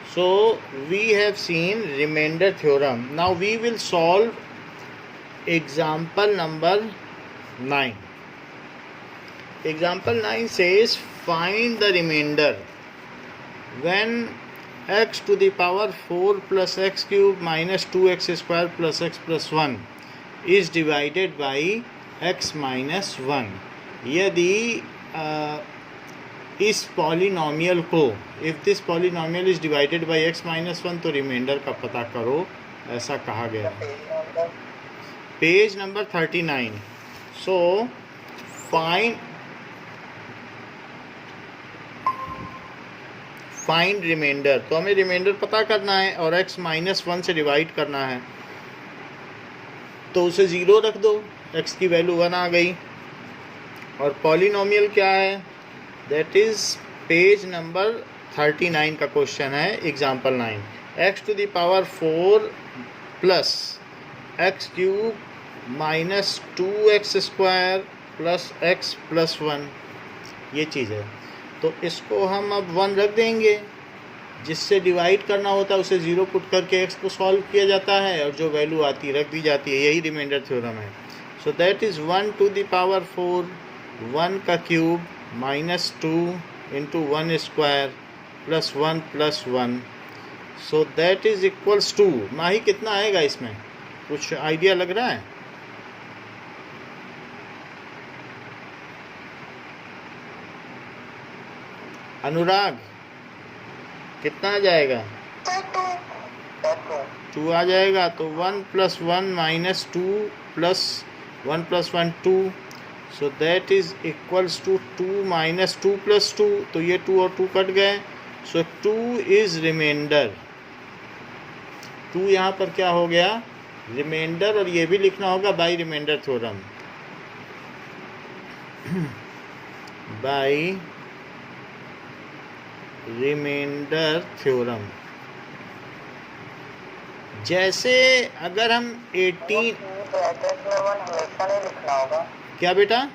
So we have seen remainder theorem. Now we will solve example number 9. Example 9 says find the remainder when x to the power 4 plus x cube minus 2x square plus x plus 1 is divided by x minus 1. यदि इस polynomial को if this polynomial is divided by x minus 1 तो reminder का पता करो, ऐसा कहा गया है. Page number 39. So find remainder. तो हमें रिमाइंडर पता करना है और x माइनस 1 से डिवाइड करना है, तो उसे 0 रख दो, x की वैल्यू 1 आ गई. और पॉलिनॉमियल क्या है, दैट इज़ पेज नंबर 39 का क्वेश्चन है, example 9. x to the power 4 plus x cube minus 2x square plus x plus 1, ये चीज़ है. तो इसको हम अब 1 रख देंगे, जिससे डिवाइड करना होता है उसे 0 पुट करके x को सॉल्व किया जाता है और जो वैल्यू आती है रख दी जाती है. यही रिमाइंडर थ्योरम है. So that is 1 to the power 4, 1 का cube minus 2 into 1 square plus 1 plus 1. So that is equals to, Mahi कितना आएगा इसमें, कुछ आइडिया लग रहा है? अनुराग कितना आ जाएगा? 2 आ जाएगा. तो 1 plus 1 minus 2 plus 1 plus 1 2. So that is equals to 2 minus 2 plus 2. तो ये 2 और 2 कट गए. सो 2 इज रिमाइंडर. 2 यहाँ पर क्या हो गया, रिमाइंडर. और ये भी लिखना होगा by reminder theorem, by reminder theorem. जैसे अगर हम 18 क्या बेटा?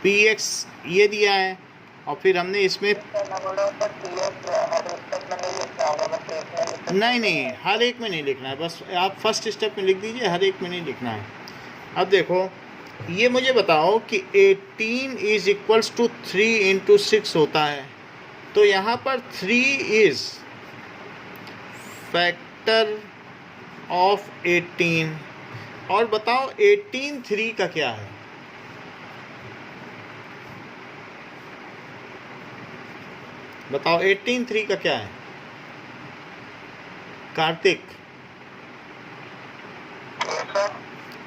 पी एक्स ये दिया है और फिर हमने इसमें नहीं हर एक में नहीं लिखना है, बस आप फर्स्ट स्टेप में लिख दीजिए, हर एक में नहीं लिखना है. अब देखो, ये मुझे बताओ कि 18 इज इक्वल्स टू 3 इंटू 6 होता है. तो यहाँ पर 3 इज फैक्टर ऑफ 18. और बताओ 18 3 का क्या है? बताओ 18 3 का क्या है कार्तिक?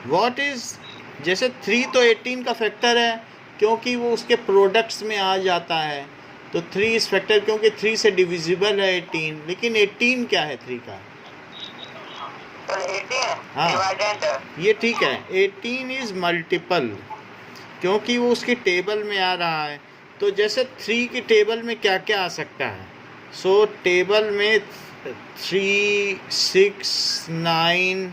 व्हाट इज, जैसे 3 तो 18 का फैक्टर है क्योंकि वो उसके प्रोडक्ट्स में आ जाता है. तो 3 इस फैक्टर क्योंकि 3 से डिविजिबल है 18. लेकिन 18 क्या है 3 का? हाँ ये ठीक है. 18 इज मल्टीपल क्योंकि वो उसकी टेबल में आ रहा है. तो जैसे 3 की टेबल में क्या क्या आ सकता है? सो टेबल में 3, 6, 9,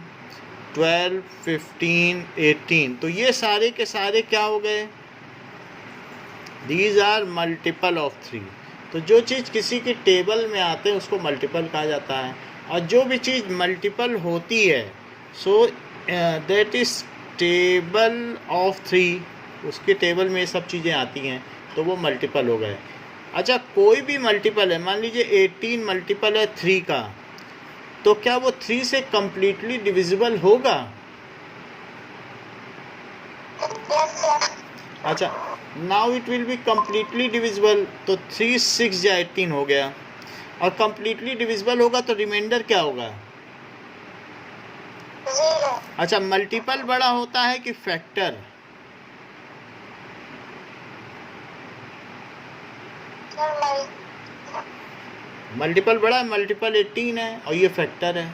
12, 15, 18. तो ये सारे के सारे क्या हो गए? These are multiple of 3. तो जो चीज़ किसी की टेबल में आते हैं उसको मल्टीपल कहा जाता है. और जो भी चीज़ मल्टीपल होती है, so that is table of 3. उसके टेबल में ये सब चीज़ें आती हैं तो वो मल्टीपल हो गए. अच्छा, कोई भी मल्टीपल है, मान लीजिए 18 मल्टीपल है 3 का, तो क्या वो 3 से कम्प्लीटली डिविजिबल होगा? अच्छा, now it will be completely divisible. तो 3, 6 या 18 हो गया. और कम्प्लीटली डिविजिबल होगा तो रिमाइंडर क्या होगा? 0. अच्छा, मल्टीपल बड़ा होता है कि फैक्टर? मल्टीपल बड़ा है, मल्टीपल 18 है और ये फैक्टर है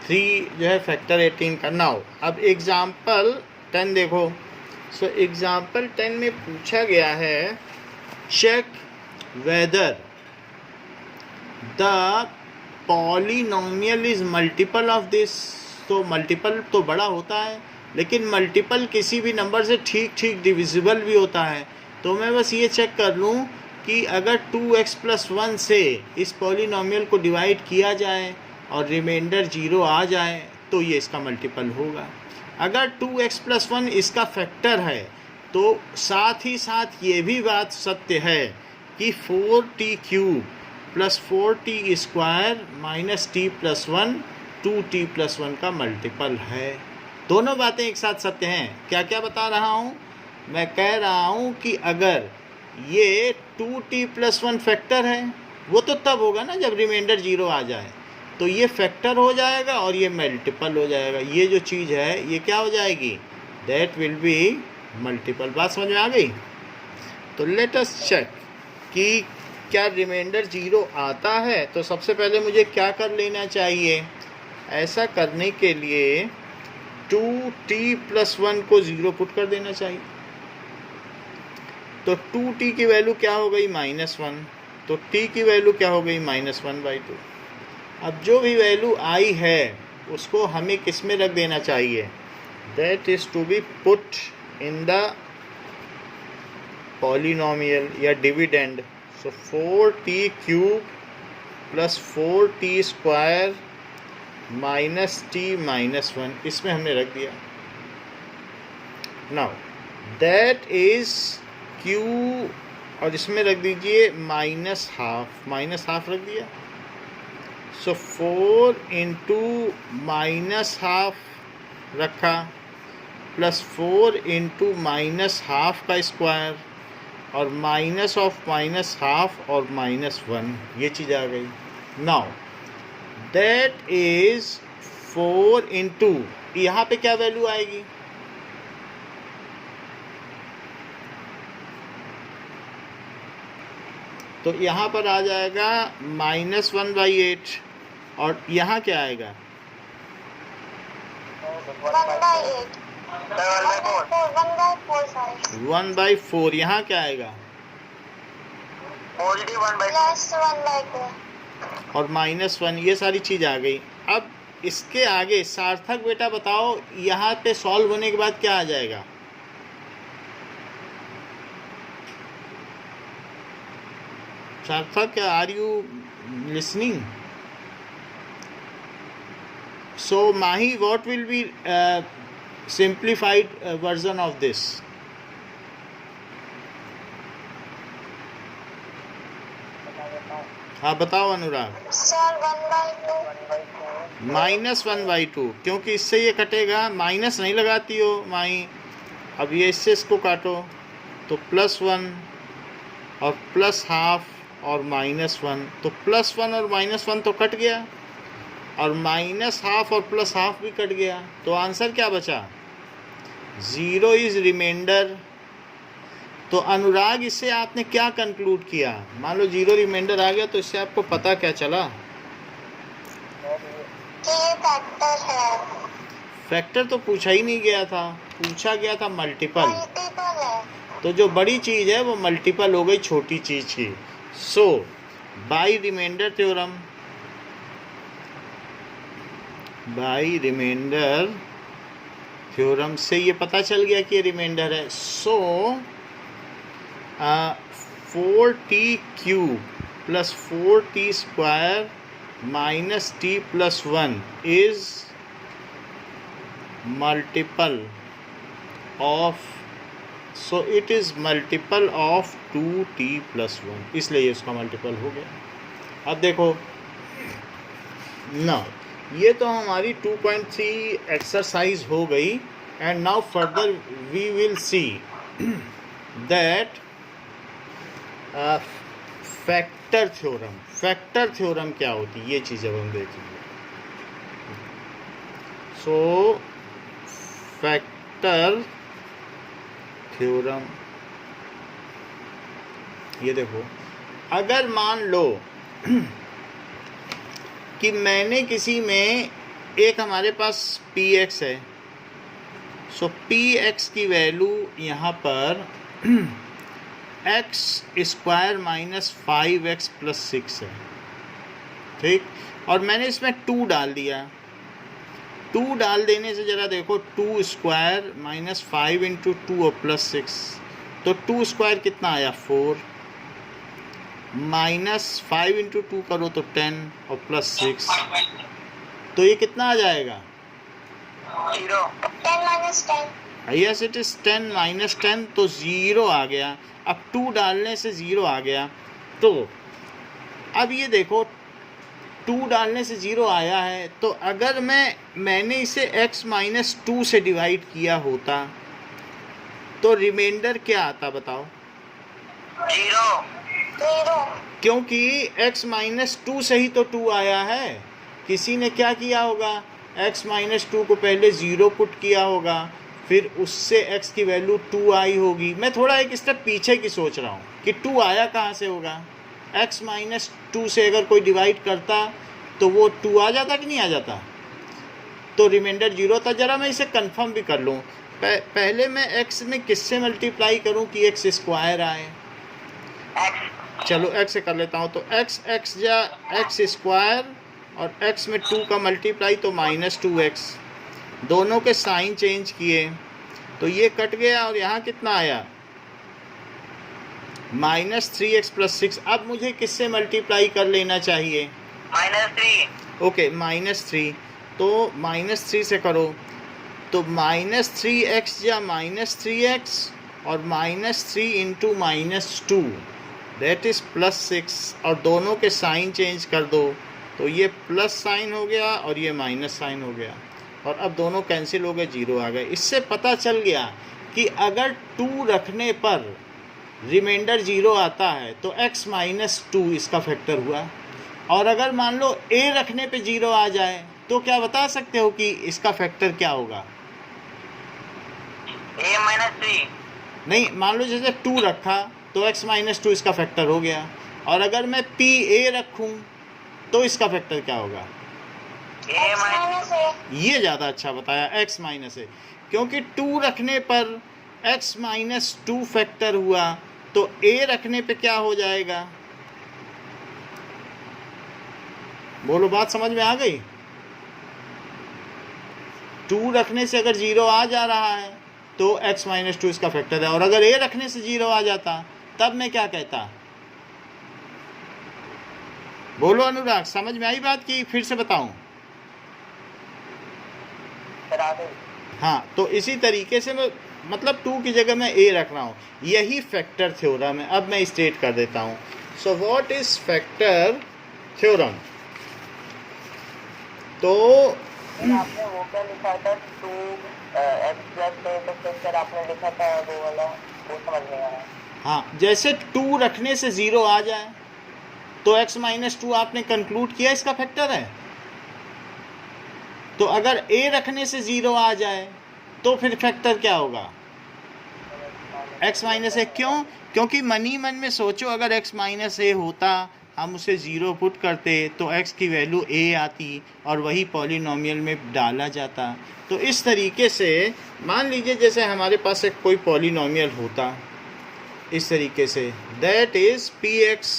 3 जो है फैक्टर 18 का. नाउ अब एग्जाम्पल 10 देखो. सो एग्जाम्पल 10 में पूछा गया है check whether the polynomial is multiple of this. तो मल्टीपल तो बड़ा होता है लेकिन मल्टीपल किसी भी नंबर से ठीक ठीक डिविजिबल भी होता है। तो मैं बस ये चेक कर लूँ कि अगर 2x+1 से इस पॉलिनॉमियल को डिवाइड किया जाए और रिमाइंडर 0 आ जाए तो ये इसका मल्टीपल होगा। अगर 2x+1 इसका फैक्टर है तो साथ ही साथ ये भी बात सत्य है कि 4t³ + 4t² - t+1 2t+1 का मल्टीपल है। दोनों बातें एक साथ सत्य हैं। क्या क्या बता रहा हूँ? मैं कह रहा हूँ कि अगर ये 2t+1 फैक्टर है, वो तो तब होगा ना जब रिमाइंडर 0 आ जाए, तो ये फैक्टर हो जाएगा और ये मल्टीपल हो जाएगा। ये जो चीज़ है ये क्या हो जाएगी? That will be multiple. बात समझ में आ गई? तो लेट अस चेक कि क्या रिमाइंडर 0 आता है। तो सबसे पहले मुझे क्या कर लेना चाहिए? ऐसा करने के लिए 2t+1 को 0 पुट कर देना चाहिए। तो 2t की वैल्यू क्या हो गई? -1। तो t की वैल्यू क्या हो गई? -1/2। अब जो भी वैल्यू आई है उसको हमें किस में रख देना चाहिए? That is to be put in the polynomial या dividend. So 4t³ + 4t² - t-1 इसमें हमने रख दिया। नाउ दैट इज q और इसमें रख दीजिए -½ रख दिया। सो 4 × -½ रखा + 4 × -½ का स्क्वायर और -½ और -1 ये चीज़ आ गई। नाउ दैट इज 4 × यहाँ पे क्या वैल्यू आएगी? तो यहाँ पर आ जाएगा -1/8 और यहाँ क्या आएगा? 1/4। यहाँ क्या आएगा? और -1। ये सारी चीज़ आ गई। अब इसके आगे सार्थक बेटा बताओ यहाँ पे सॉल्व होने के बाद क्या आ जाएगा? Sarthak, are you listening? So Mahi, what will be simplified version of this? हाँ बताओ अनुराग। सर 1/2। -1/2 क्योंकि इससे ये कटेगा। माइनस नहीं लगाती हो माही। अब ये इससे इसको काटो तो +1 और +½ और -1। तो +1 और -1 तो कट गया और -½ और +½ भी कट गया। तो आंसर क्या बचा? 0 इज रिमाइंडर। तो अनुराग इससे आपने क्या कंक्लूड किया? मान लो 0 रिमाइंडर आ गया तो इससे आपको पता क्या चला? कि ये फैक्टर है। फैक्टर तो पूछा ही नहीं गया था, पूछा गया था मल्टीपल। मल्टीपल है। तो जो बड़ी चीज़ है वो मल्टीपल हो गई छोटी चीज़ की। So by reminder theorem, by reminder theorem से ये पता चल गया कि ये रिमाइंडर है। सो 4t³ + 4t² - t+1 is multiple of, so it is multiple of 2t+1, इसलिए ये उसका मल्टीपल हो गया। अब देखो ना, ये तो हमारी 2.3 एक्सरसाइज हो गई। And now further we will see that factor theorem. Factor theorem क्या होती है ये चीज़ अब हम देखेंगे। सो फैक्टर थ्योरम, ये देखो, अगर मान लो कि मैंने किसी में एक, हमारे पास px है। सो px की वैल्यू यहाँ पर x² - 5x + 6 है, ठीक। और मैंने इसमें 2 डाल दिया। 2 डाल देने से जरा देखो, 2 स्क्वायर माइनस 5 इंटू 2 और प्लस 6, तो 2 स्क्वायर कितना आया 4, माइनस 5 इंटू 2 करो तो 10 और प्लस 6, तो ये कितना आ जाएगा 0 10 minus 10 yes it is 10 minus 10, तो 0 आ गया। अब 2 डालने से 0 आ गया। तो अब ये देखो 2 डालने से 0 आया है, तो अगर मैंने इसे x माइनस 2 से डिवाइड किया होता तो रिमाइंडर क्या आता बताओ 0 क्योंकि x माइनस 2 से ही तो 2 आया है। किसी ने क्या किया होगा, x माइनस 2 को पहले 0 पुट किया होगा, फिर उससे x की वैल्यू 2 आई होगी। मैं थोड़ा एक स्टेप पीछे की सोच रहा हूँ कि 2 आया कहाँ से होगा। x माइनस 2 से अगर कोई डिवाइड करता तो वो 2 आ जाता कि नहीं आ जाता, तो रिमाइंडर 0 था। ज़रा मैं इसे कंफर्म भी कर लूँ। पहले मैं x में किससे मल्टीप्लाई करूँ कि x स्क्वायर आए। चलो x से कर लेता हूँ, तो x या x स्क्वायर और x में 2 का मल्टीप्लाई तो माइनस 2x, दोनों के साइन चेंज किए तो ये कट गया और यहाँ कितना आया माइनस 3x प्लस 6। अब मुझे किससे मल्टीप्लाई कर लेना चाहिए -3। ओके -3, तो -3 से करो तो -3x या -3x और -3 इंटू -2 दैट इज़ +6, और दोनों के साइन चेंज कर दो तो ये प्लस साइन हो गया और ये माइनस साइन हो गया, और अब दोनों कैंसिल हो गए, 0 आ गए। इससे पता चल गया कि अगर 2 रखने पर रिमाइंडर 0 आता है तो x माइनस 2 इसका फैक्टर हुआ, और अगर मान लो a रखने पे 0 आ जाए तो क्या बता सकते हो कि इसका फैक्टर क्या होगा। a minus 3 नहीं, मान लो जैसे 2 रखा तो x माइनस 2 इसका फैक्टर हो गया, और अगर मैं p a रखूँ तो इसका फैक्टर क्या होगा x minus a। ये ज़्यादा अच्छा बताया, x माइनस ए, क्योंकि 2 रखने पर x माइनस 2 फैक्टर हुआ तो a रखने पे क्या हो जाएगा। बोलो, बात समझ में आ गई। 2 रखने से अगर 0 आ जा रहा है तो x माइनस 2 इसका फैक्टर है, और अगर a रखने से 0 आ जाता तब मैं क्या कहता। बोलो अनुराग, समझ में आई बात की फिर से बताऊं। हाँ, तो इसी तरीके से मैं मतलब 2 की जगह मैं a रख रहा हूँ, यही फैक्टर थ्योरम है। अब मैं स्टेट कर देता हूँ। So what is factor theorem. तो आपने वो क्या लिखा था 2x प्लस a तो फैक्टर आपने लिखा था वो वाला, वो समझ नहीं आया। हाँ, जैसे 2 रखने से 0 आ जाए तो x माइनस 2 आपने कंक्लूड किया इसका फैक्टर है। तो अगर a रखने से 0 आ जाए तो फिर फैक्टर क्या होगा x माइनस ए। क्यों? क्योंकि मन ही मन में सोचो, अगर x माइनस ए होता, हम उसे 0 पुट करते तो x की वैल्यू a आती और वही पॉलिनोमियल में डाला जाता। तो इस तरीके से मान लीजिए जैसे हमारे पास एक कोई पॉलिनोमियल होता इस तरीके से, that is px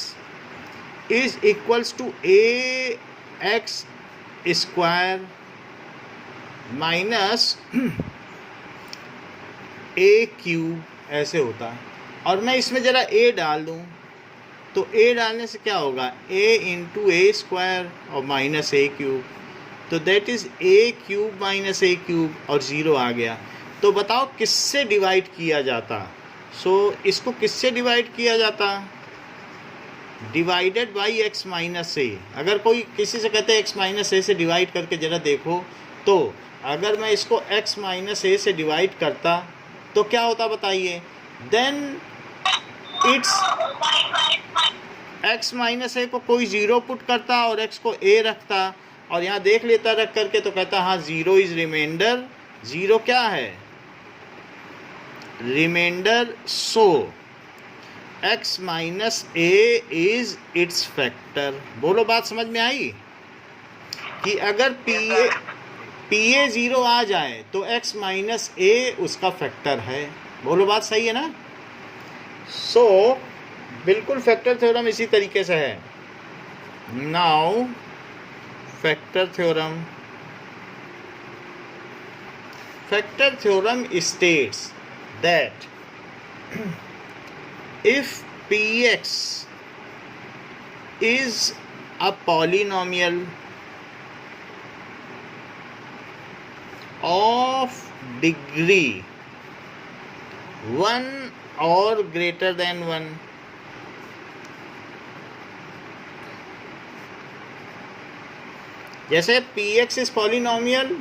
is equals to ax square minus a cube, ऐसे होता। और मैं इसमें ज़रा a डाल दूँ तो a डालने से क्या होगा, a इंटू a स्क्वायर और माइनस a क्यूब, तो that is a cube minus a cube, और 0 आ गया। तो बताओ किससे डिवाइड किया जाता। इसको किससे डिवाइड किया जाता, divided by x minus a. अगर कोई किसी से कहते हैं x माइनस ए से डिवाइड करके ज़रा देखो, तो अगर मैं इसको x माइनस ए से डिवाइड करता तो क्या होता बताइए, देन इट्स x माइनस ए को कोई 0 पुट करता और x को a रखता और यहाँ देख लेता रख करके, तो कहता हाँ 0 इज रिमाइंडर। 0 क्या है, remainder. So x minus a is its factor. बोलो, बात समझ में आई कि अगर pa 0 आ जाए तो x माइनस ए उसका फैक्टर है। बोलो, बात सही है ना। सो बिल्कुल फैक्टर थ्योरम इसी तरीके से है। Now factor theorem, factor theorem states that if px is a polynomial of degree 1 or greater than 1, जैसे px इज पॉलिनोमियल,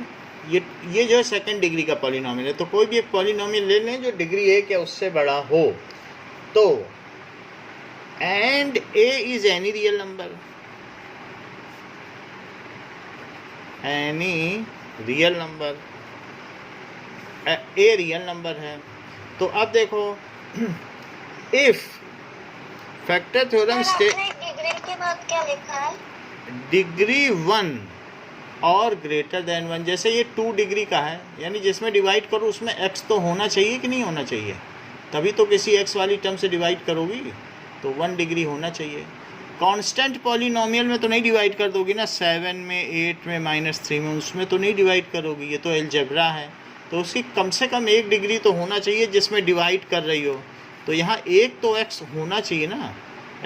ये जो है सेकंड डिग्री का पॉलिनोमियल है, तो कोई भी एक पॉलिनोमियल ले लें जो डिग्री 1 या उससे बड़ा हो, तो and a is any real number, any real number, a real number है। तो अब देखो if factor theorem state degree के बाद क्या लिखा है? डिग्री 1 और ग्रेटर देन 1, जैसे ये 2 डिग्री का है, यानी जिसमें डिवाइड करो उसमें x तो होना चाहिए कि नहीं होना चाहिए, तभी तो किसी x वाली टर्म से डिवाइड करोगी, तो 1 डिग्री होना चाहिए। कांस्टेंट पॉलिनोमियल में तो नहीं डिवाइड कर दोगी ना, 7 में, 8 में, -3 में, उसमें तो नहीं डिवाइड करोगी, ये तो अलजेब्रा है, तो उसकी कम से कम 1 डिग्री तो होना चाहिए जिसमें डिवाइड कर रही हो। तो यहाँ एक तो x होना चाहिए ना,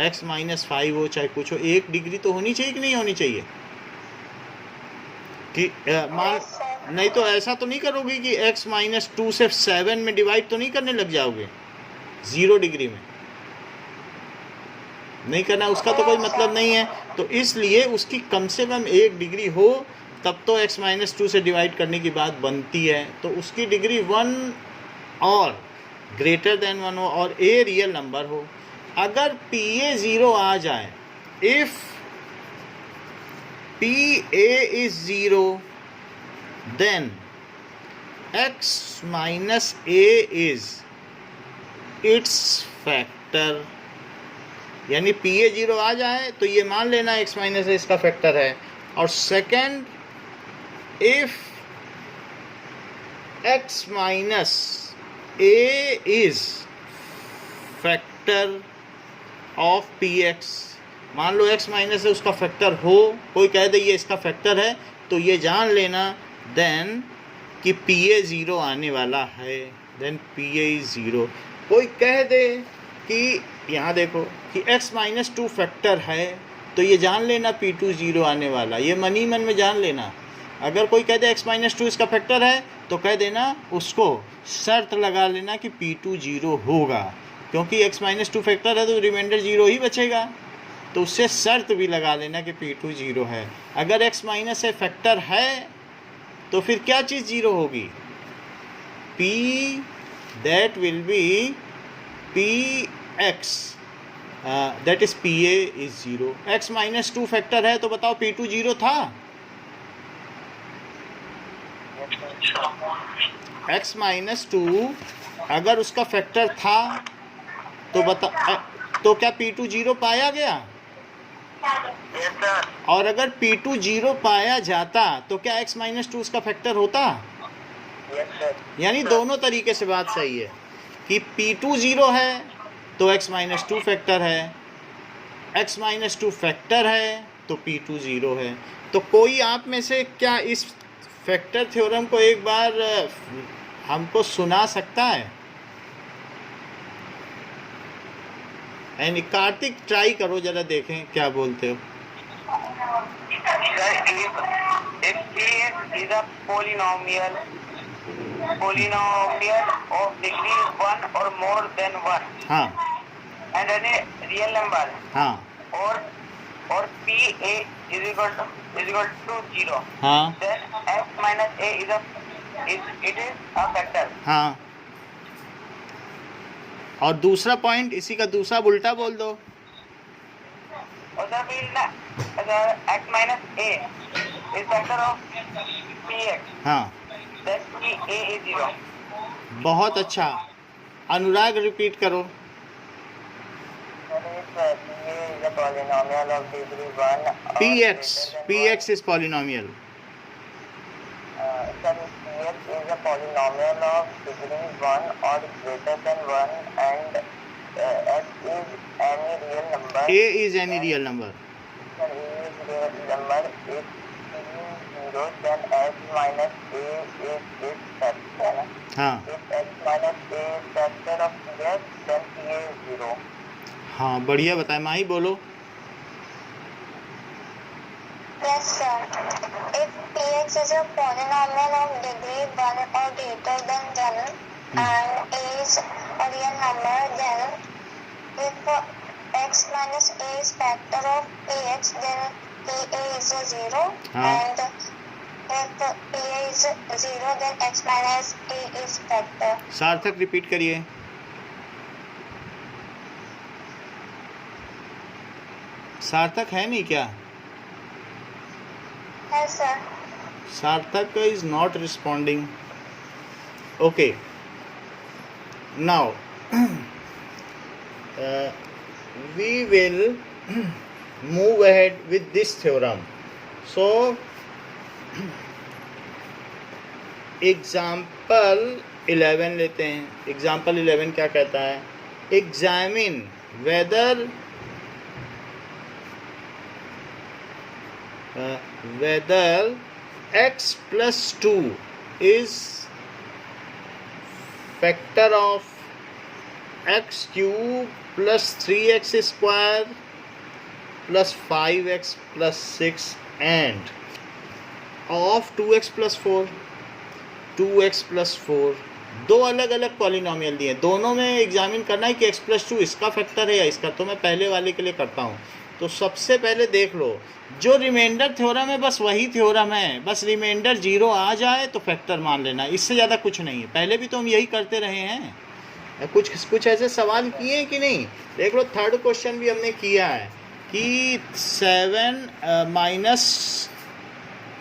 x -5 हो चाहे कुछ हो, 1 डिग्री तो होनी चाहिए कि नहीं होनी चाहिए कि मान, नहीं तो ऐसा तो नहीं करोगे कि x -2 से 7 में डिवाइड तो नहीं करने लग जाओगे 0 डिग्री में, नहीं करना, उसका तो कोई मतलब नहीं है। तो इसलिए उसकी कम से कम 1 डिग्री हो तब तो x -2 से डिवाइड करने की बात बनती है। तो उसकी डिग्री 1 और ग्रेटर देन 1 हो और a रियल नंबर हो। अगर pa 0 आ जाए, if pa is 0 then x minus a is its factor, यानी pa 0 आ जाए तो ये मान लेना x माइनस a इसका फैक्टर है। और second, if x minus a is factor of px, मान लो x माइनस है उसका फैक्टर हो, कोई कह दे ये इसका फैक्टर है, तो ये जान लेना देन कि pa 0 आने वाला है, देन pa is 0। कोई कह दे कि यहाँ देखो कि x -2 फैक्टर है, तो ये जान लेना p2 0 आने वाला, ये मन ही मन में जान लेना। अगर कोई कह दे x -2 इसका फैक्टर है तो कह देना, उसको शर्त लगा लेना कि p2 0 होगा, क्योंकि x -2 फैक्टर है तो रिमाइंडर 0 ही बचेगा, तो उससे शर्त भी लगा लेना कि p2 0 है। अगर x माइनस ए फैक्टर है तो फिर क्या चीज़ 0 होगी, p that will be px, that is pa is 0। x -2 factor है तो बताओ p2 0 था, x -2 अगर उसका फैक्टर था तो बता, तो क्या p2 0 पाया गया? और अगर p2 0 पाया जाता तो क्या x -2 उसका फैक्टर होता? यानी दोनों तरीके से बात सही है कि p2 0 है तो x -2 फैक्टर है, x -2 फैक्टर है तो p2 0 है। तो कोई आप में से क्या इस फैक्टर थ्योरम को एक बार हमको सुना सकता है? एंड कार्तिक ट्राई करो जरा, देखें क्या बोलते हो। If px is a polynomial of degree 1 or more than 1, हाँ and any real number, हाँ or pa is equal to 0, हाँ then x minus a is a factor. हाँ। और दूसरा पॉइंट, इसी का दूसरा उल्टा बोल दो। और सर फिर ना, अगर x minus a is factor of px, हाँ, then pa is 0. बहुत अच्छा। अनुराग रिपीट करो। px is polynomial. Sir, px is a polynomial of degree 1 or greater than 1, and x is any real number. a is any real number. Sir, a is real number if p 0, then x minus a is its factor. हाँ If x minus a is factor of px, then pa is 0. हाँ बढ़िया बताए माही बोलो। Yes, sir. If px is a polynomial of degree 1 or greater than 10 and a is a real number, then if x minus a is factor of px, then pa is a 0. हाँ। And if pa is 0, then x minus a is factor. सार्थक repeat करिए। सार्थक है नहीं क्या? Yes, sir. Sarthak is not responding. Okay. Now, we will move ahead with this theorem. So, example 11 लेते हैं। Example 11 क्या कहता है? Examine whether x plus 2 is factor of x cube plus 3x square plus 5x plus 6 and of 2x plus 4 दो अलग अलग polynomial दिए, दोनों में एग्जामिन करना है कि x plus 2 इसका फैक्टर है या इसका। तो मैं पहले वाले के लिए करता हूँ। तो सबसे पहले देख लो, जो रिमाइंडर थ्योरम है बस वही थ्योरम है, बस रिमाइंडर 0 आ जाए तो फैक्टर मान लेना, इससे ज़्यादा कुछ नहीं है। पहले भी तो हम यही करते रहे हैं। कुछ ऐसे सवाल किए हैं कि नहीं? देख लो, थर्ड क्वेश्चन भी हमने किया है कि 7 माइनस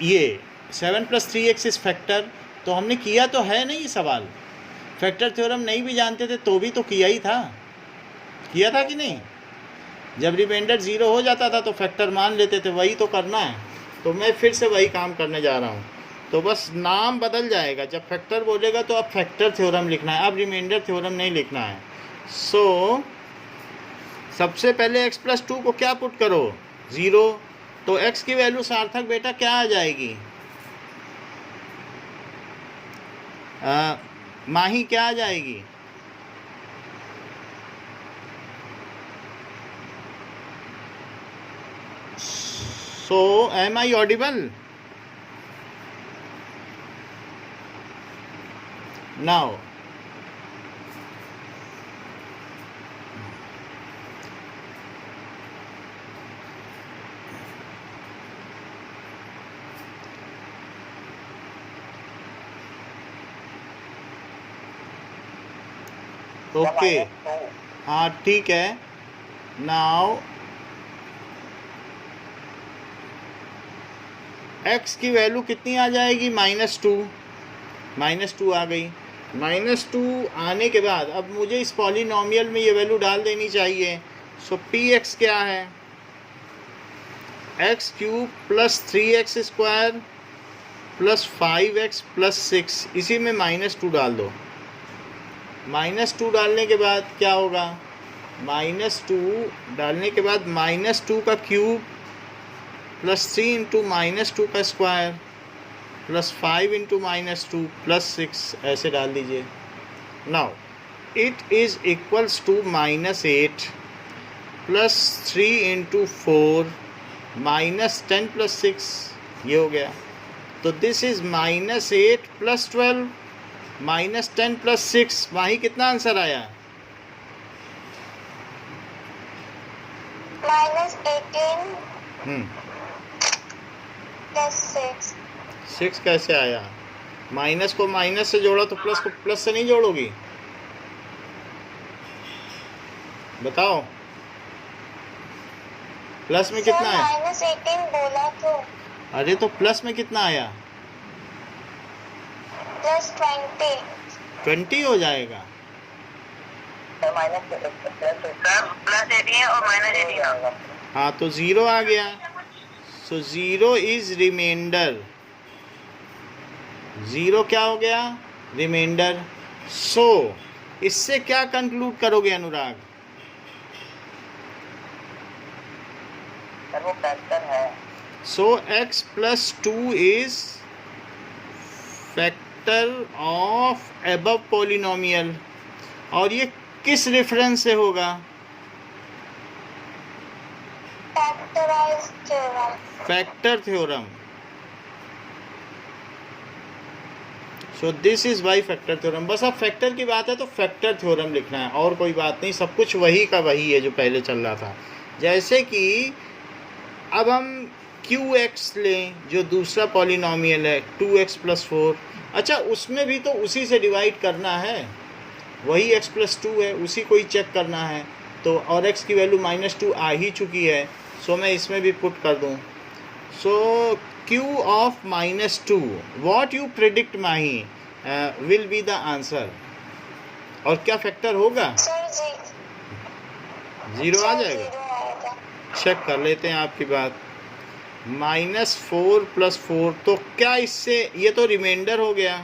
ये 7 प्लस 3x इस फैक्टर, तो हमने किया तो है नहीं सवाल। फैक्टर थ्योरम नहीं भी जानते थे तो भी तो किया ही था, किया था कि नहीं? जब रिमाइंडर 0 हो जाता था तो फैक्टर मान लेते थे, वही तो करना है। तो मैं फिर से वही काम करने जा रहा हूँ। तो बस नाम बदल जाएगा, जब फैक्टर बोलेगा तो अब फैक्टर थ्योरम लिखना है, अब रिमाइंडर थ्योरम नहीं लिखना है। सो सबसे पहले x प्लस 2 को क्या पुट करो? 0। तो x की वैल्यू सार्थक बेटा क्या आ जाएगी? माही क्या आ जाएगी? So, am I audible? Now, okay, हाँ ठीक है। Now x की वैल्यू कितनी आ जाएगी? -2 आ गई। -2 आने के बाद अब मुझे इस पॉलिनोमियल में ये वैल्यू डाल देनी चाहिए। सो px क्या है? x cube plus 3x square plus 5x plus 6, इसी में -2 डाल दो। -2 डालने के बाद क्या होगा? -2 डालने के बाद -2 का क्यूब प्लस 3 इंटू -2 का स्क्वायर प्लस 5 इंटू -2 प्लस 6, ऐसे डाल दीजिए। Now it is equals to -8 plus 3 into 4 -10 plus 6, ये हो गया। तो दिस इज़ -8 प्लस 12 -10 प्लस 6। वहीं कितना आंसर आया? -18 प्लस 6 कैसे आया? माइनस को माइनस से जोड़ा तो प्लस को प्लस से नहीं जोड़ोगी? बताओ, प्लस में कितना है? -18 बोला तो। अरे तो प्लस में कितना आया? +20 20 हो जाएगा। प्लस 18 और -18। हाँ तो 0 आ गया। सो 0 इज रिमाइंडर। 0 क्या हो गया? रिमाइंडर। सो इससे क्या कंक्लूड करोगे अनुराग? सर वो फैक्टर है। So x plus 2 is factor of above polynomial, और ये किस रेफरेंस से होगा? Factorise theorem. Factor theorem. So this is by factor theorem. बस अब फैक्टर की बात है तो फैक्टर थ्योरम लिखना है, और कोई बात नहीं, सब कुछ वही का वही है जो पहले चल रहा था। जैसे कि अब हम QX लें जो दूसरा पॉलिनोमियल है 2x प्लस 4, अच्छा उसमें भी तो उसी से डिवाइड करना है, वही x प्लस 2 है, उसी को ही चेक करना है। तो और x की वैल्यू -2 आ ही चुकी है, सो मैं इसमें भी पुट कर दूं। सो Q of -2, what you predict Mahi will be the answer, और क्या फैक्टर होगा? सर 0 आ जाएगा। 0 आएगा। चेक कर लेते हैं आपकी बात। -4 + 4, तो क्या इससे, ये तो रिमाइंडर हो गया,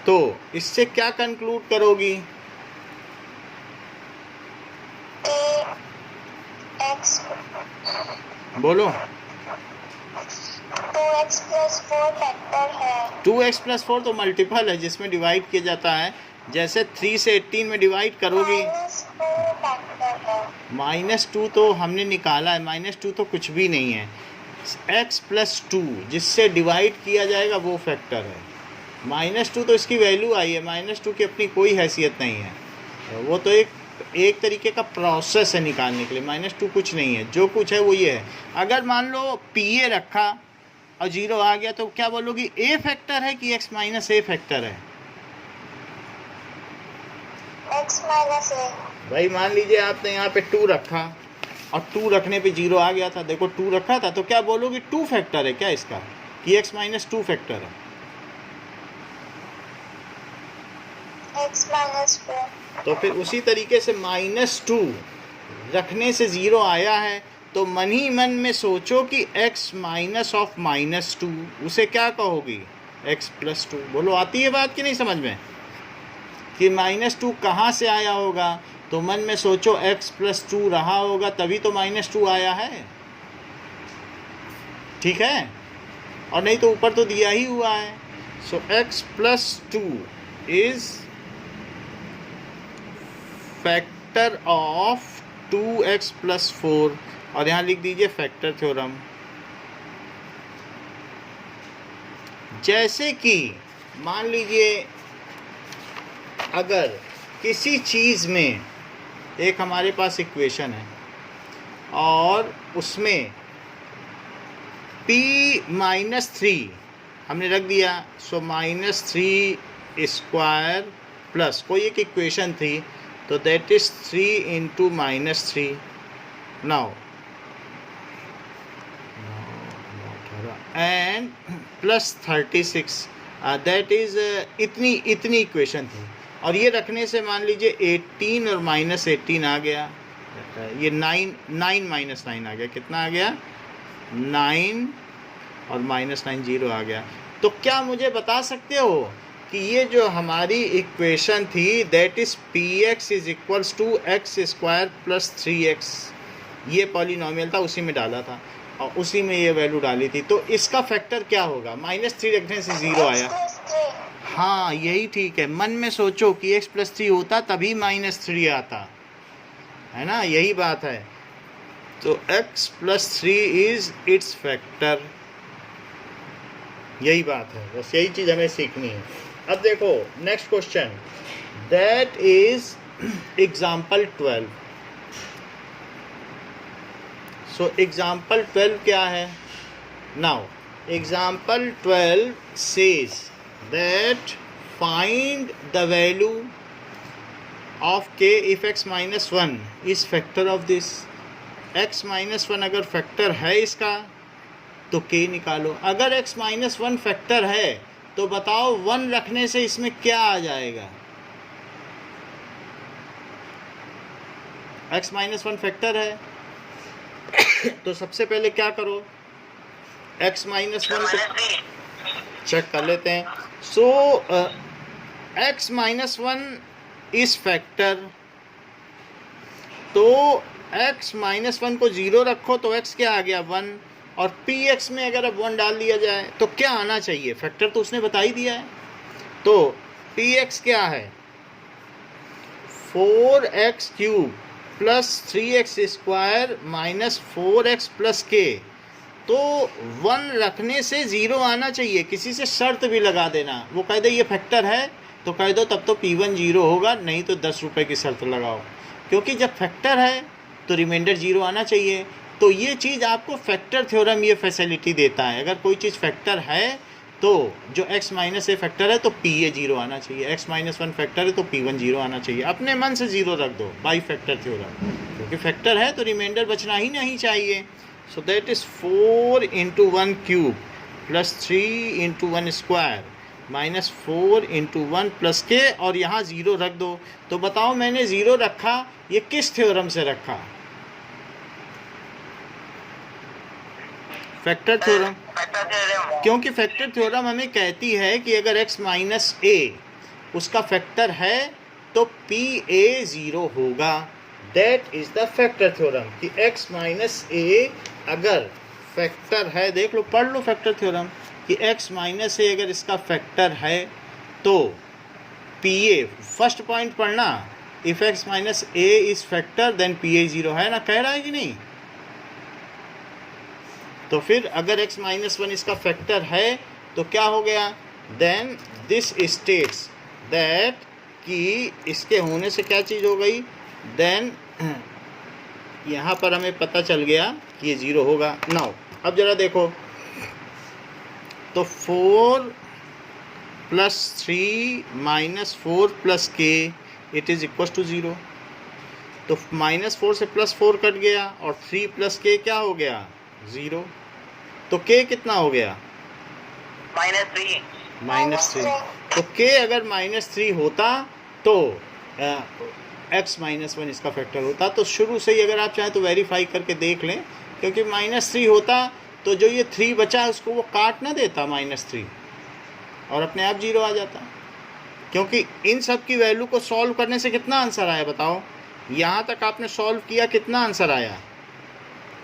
तो इससे क्या कंक्लूड करोगी? x बोलो। 2x प्लस 4 फैक्टर है। 2x + 4 तो मल्टीपल है जिसमें डिवाइड किया जाता है, जैसे 3 से 18 में डिवाइड करोगी। -2 फैक्टर है। -2 तो हमने निकाला है, -2 तो कुछ भी नहीं है। x + 2 जिससे डिवाइड किया जाएगा वो फैक्टर है। -2 तो इसकी वैल्यू आई है, -2 की अपनी कोई हैसियत नहीं है, वो तो एक तरीके का प्रोसेस है निकालने के लिए। -2 कुछ नहीं है, जो कुछ है वो ये है। अगर मान लो PA रखा और 0 आ गया तो क्या बोलोगी, A फैक्टर है कि x - A फैक्टर है? x minus a। भाई मान लीजिए आपने यहाँ पे 2 रखा और 2 रखने पे 0 आ गया था, देखो 2 रखा था, तो क्या बोलोगे 2 फैक्टर है क्या इसका, कि x - 2 फैक्टर है? x minus 4। तो फिर उसी तरीके से -2 रखने से 0 आया है, तो मन ही मन में सोचो कि x माइनस ऑफ -2, उसे क्या कहोगी, x + 2। बोलो आती है बात कि नहीं समझ में, कि -2 कहाँ से आया होगा, तो मन में सोचो x + 2 रहा होगा तभी तो -2 आया है, ठीक है, और नहीं तो ऊपर तो दिया ही हुआ है। So x + 2 is factor of 2x + 4, और यहाँ लिख दीजिए फैक्टर थ्योरम। जैसे कि मान लीजिए अगर किसी चीज़ में एक हमारे पास इक्वेशन है और उसमें p-3 हमने रख दिया, सो -3² प्लस कोई एक इक्वेशन थी, तो that is 3 × -3 now and +36, that is इतनी इक्वेशन थी, और ये रखने से मान लीजिए 18 और -18 आ गया, ये 9 -9 आ गया, कितना आ गया, 9 और -9 0 आ गया। तो क्या मुझे बता सकते हो कि ये जो हमारी इक्वेशन थी that is px = x² + 3x, ये पॉलिनोमियल था, उसी में डाला था और उसी में ये वैल्यू डाली थी, तो इसका फैक्टर क्या होगा? -3 रखने से 0 आया। हाँ यही ठीक है, मन में सोचो कि x + 3 होता तभी -3 आता है ना, यही बात है। तो x + 3 इज इट्स फैक्टर, यही बात है, बस यही चीज़ हमें सीखनी है। अब देखो next question, that is example 12। So example 12 क्या है? Now example 12 says that find the value of k if x - 1 is factor of this. x - 1 अगर फैक्टर है इसका तो k निकालो। अगर x - 1 फैक्टर है तो बताओ 1 रखने से इसमें क्या आ जाएगा? x - 1 फैक्टर है तो सबसे पहले क्या करो, x - 1 को चेक कर लेते हैं। सो x - 1 इज फैक्टर, तो x माइनस वन को 0 रखो तो x क्या आ गया 1, और px में अगर अब 1 डाल दिया जाए तो क्या आना चाहिए, फैक्टर तो उसने बता ही दिया है। तो px क्या है 4x cube plus 3x square minus 4x plus k। तो 1 रखने से 0 आना चाहिए, किसी से शर्त भी लगा देना, वो कह दे ये फैक्टर है तो कह दो तब तो P1 0 होगा, नहीं तो 10 रुपये की शर्त लगाओ, क्योंकि जब फैक्टर है तो रिमाइंडर 0 आना चाहिए। तो ये चीज़ आपको फैक्टर थ्योरम ये फैसिलिटी देता है, अगर कोई चीज़ फैक्टर है तो जो x माइनस ए फैक्टर है तो PA 0 आना चाहिए, x माइनस 1 फैक्टर है तो P1 0 आना चाहिए। अपने मन से 0 रख दो बाई फैक्टर थ्योरम, क्योंकि फैक्टर है तो रिमाइंडर बचना ही नहीं चाहिए। सो that is 4 into 1 cube plus 3 into 1 square minus 4 into 1 plus k, और यहाँ 0 रख दो। तो बताओ मैंने 0 रखा ये किस थ्योरम से रखा, फैक्टर थ्योरम, क्योंकि फैक्टर थ्योरम हमें कहती है कि अगर x माइनस ए उसका फैक्टर है तो PA 0 होगा। That is the factor theorem कि x माइनस ए अगर फैक्टर है, देख लो पढ़ लो फैक्टर थ्योरम कि x माइनस ए अगर इसका फैक्टर है तो PA, फर्स्ट पॉइंट पढ़ना, if x minus a is factor then PA 0 है ना, कह रहा है कि नहीं। तो फिर अगर x माइनस 1 इसका फैक्टर है तो क्या हो गया, देन दिस स्टेट्स दैट कि इसके होने से क्या चीज़ हो गई, देन यहाँ पर हमें पता चल गया कि ये 0 होगा। नाउ अब ज़रा देखो, तो 4 प्लस 3 माइनस 4 प्लस के इट इज़ इक्वल टू 0। तो माइनस 4 से प्लस 4 कट गया और 3 प्लस के क्या हो गया 0। तो k कितना हो गया -3। तो k अगर -3 होता तो x माइनस 1 इसका फैक्टर होता। तो शुरू से ही अगर आप चाहें तो वेरीफाई करके देख लें, क्योंकि -3 होता तो जो ये 3 बचा है उसको वो काट ना देता -3 और अपने आप 0 आ जाता, क्योंकि इन सब की वैल्यू को सॉल्व करने से कितना आंसर आया बताओ, यहाँ तक आपने सॉल्व किया कितना आंसर आया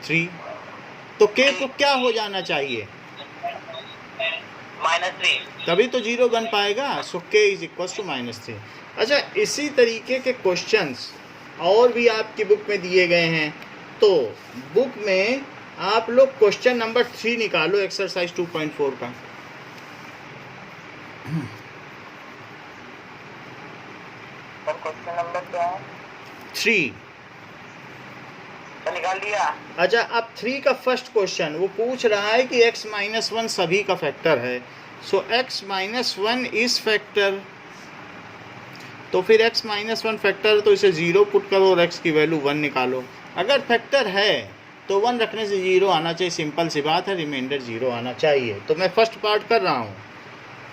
3। तो k को क्या हो जाना चाहिए -3, तभी तो 0 बन पाएगा। सो k इज इक्वल टू -3। अच्छा, इसी तरीके के क्वेश्चंस और भी आपकी बुक में दिए गए हैं, तो बुक में आप लोग क्वेश्चन नंबर 3 निकालो एक्सरसाइज 2.4 का। क्वेश्चन नंबर क्या है 3 तो निकाल लिया। अच्छा, अब 3 का फर्स्ट क्वेश्चन वो पूछ रहा है कि x माइनस 1 सभी का फैक्टर है। So x minus 1 is factor, तो फिर x माइनस 1 फैक्टर तो इसे 0 पुट करो और x की वैल्यू 1 निकालो। अगर फैक्टर है तो 1 रखने से 0 आना चाहिए, सिंपल सी बात है, रिमाइंडर 0 आना चाहिए। तो मैं फर्स्ट पार्ट कर रहा हूँ,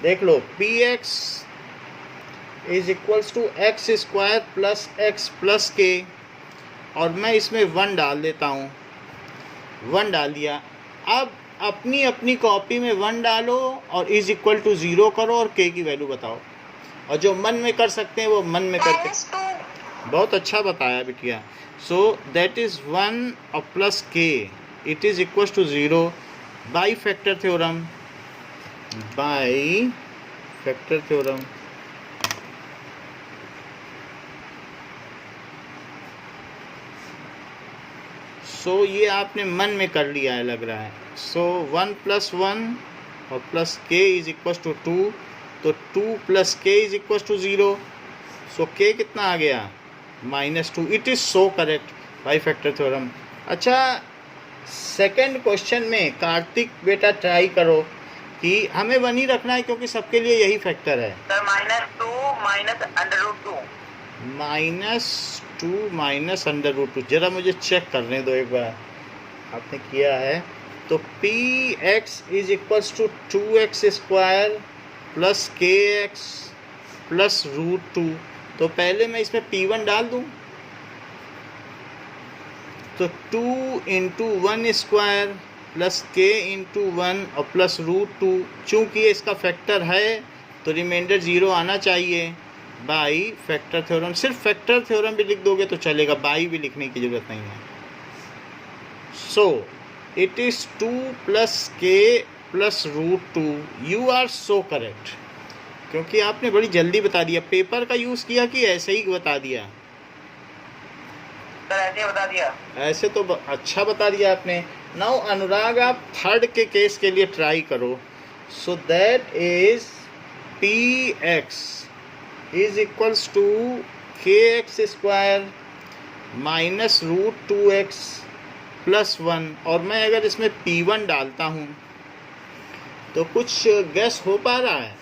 देख लो, px is equals to x square plus x plus k, और मैं इसमें 1 डाल देता हूँ, 1 डाल दिया। अब अपनी अपनी कॉपी में 1 डालो और इज इक्वल टू 0 करो और k की वैल्यू बताओ, और जो मन में कर सकते हैं वो मन में करके। बहुत अच्छा बताया बिटिया। सो दैट इज़ 1 और plus k it is equal to 0 by factor theorem, by factor theorem. So ये आपने मन में कर लिया है लग रहा है। सो 1 + 1 और plus k is equal to 2, तो 2 + k is equal to 0। So k कितना आ गया -2। It is so correct by factor theorem. अच्छा, सेकंड क्वेश्चन में कार्तिक बेटा ट्राई करो कि हमें 1 ही रखना है, क्योंकि सबके लिए यही फैक्टर है। सर -2 माइनस √2 -2 ज़रा मुझे चेक करने दो एक बार, आपने किया है। तो px is equals to 2x square plus kx plus √2। तो पहले मैं इसमें p1 डाल दूं, तो 2 × 1 स्क्वायर प्लस k × 1 और प्लस √2। चूँकि इसका फैक्टर है तो रिमाइंडर 0 आना चाहिए। By factor theorem. सिर्फ फैक्टर थ्योरम भी लिख दोगे तो चलेगा, बाई भी लिखने की ज़रूरत नहीं है। So it is 2 + k + √2। You are so correct, क्योंकि आपने बड़ी जल्दी बता दिया। पेपर का यूज़ किया कि ऐसे ही बता दिया? सर ऐसे ही बता दिया। ऐसे तो अच्छा बता दिया आपने। नाउ अनुराग, आप थर्ड के केस के लिए ट्राई करो। So that is px is equals to kx² - √2x + 1। और मैं अगर इसमें p1 डालता हूँ तो कुछ गेस हो पा रहा है?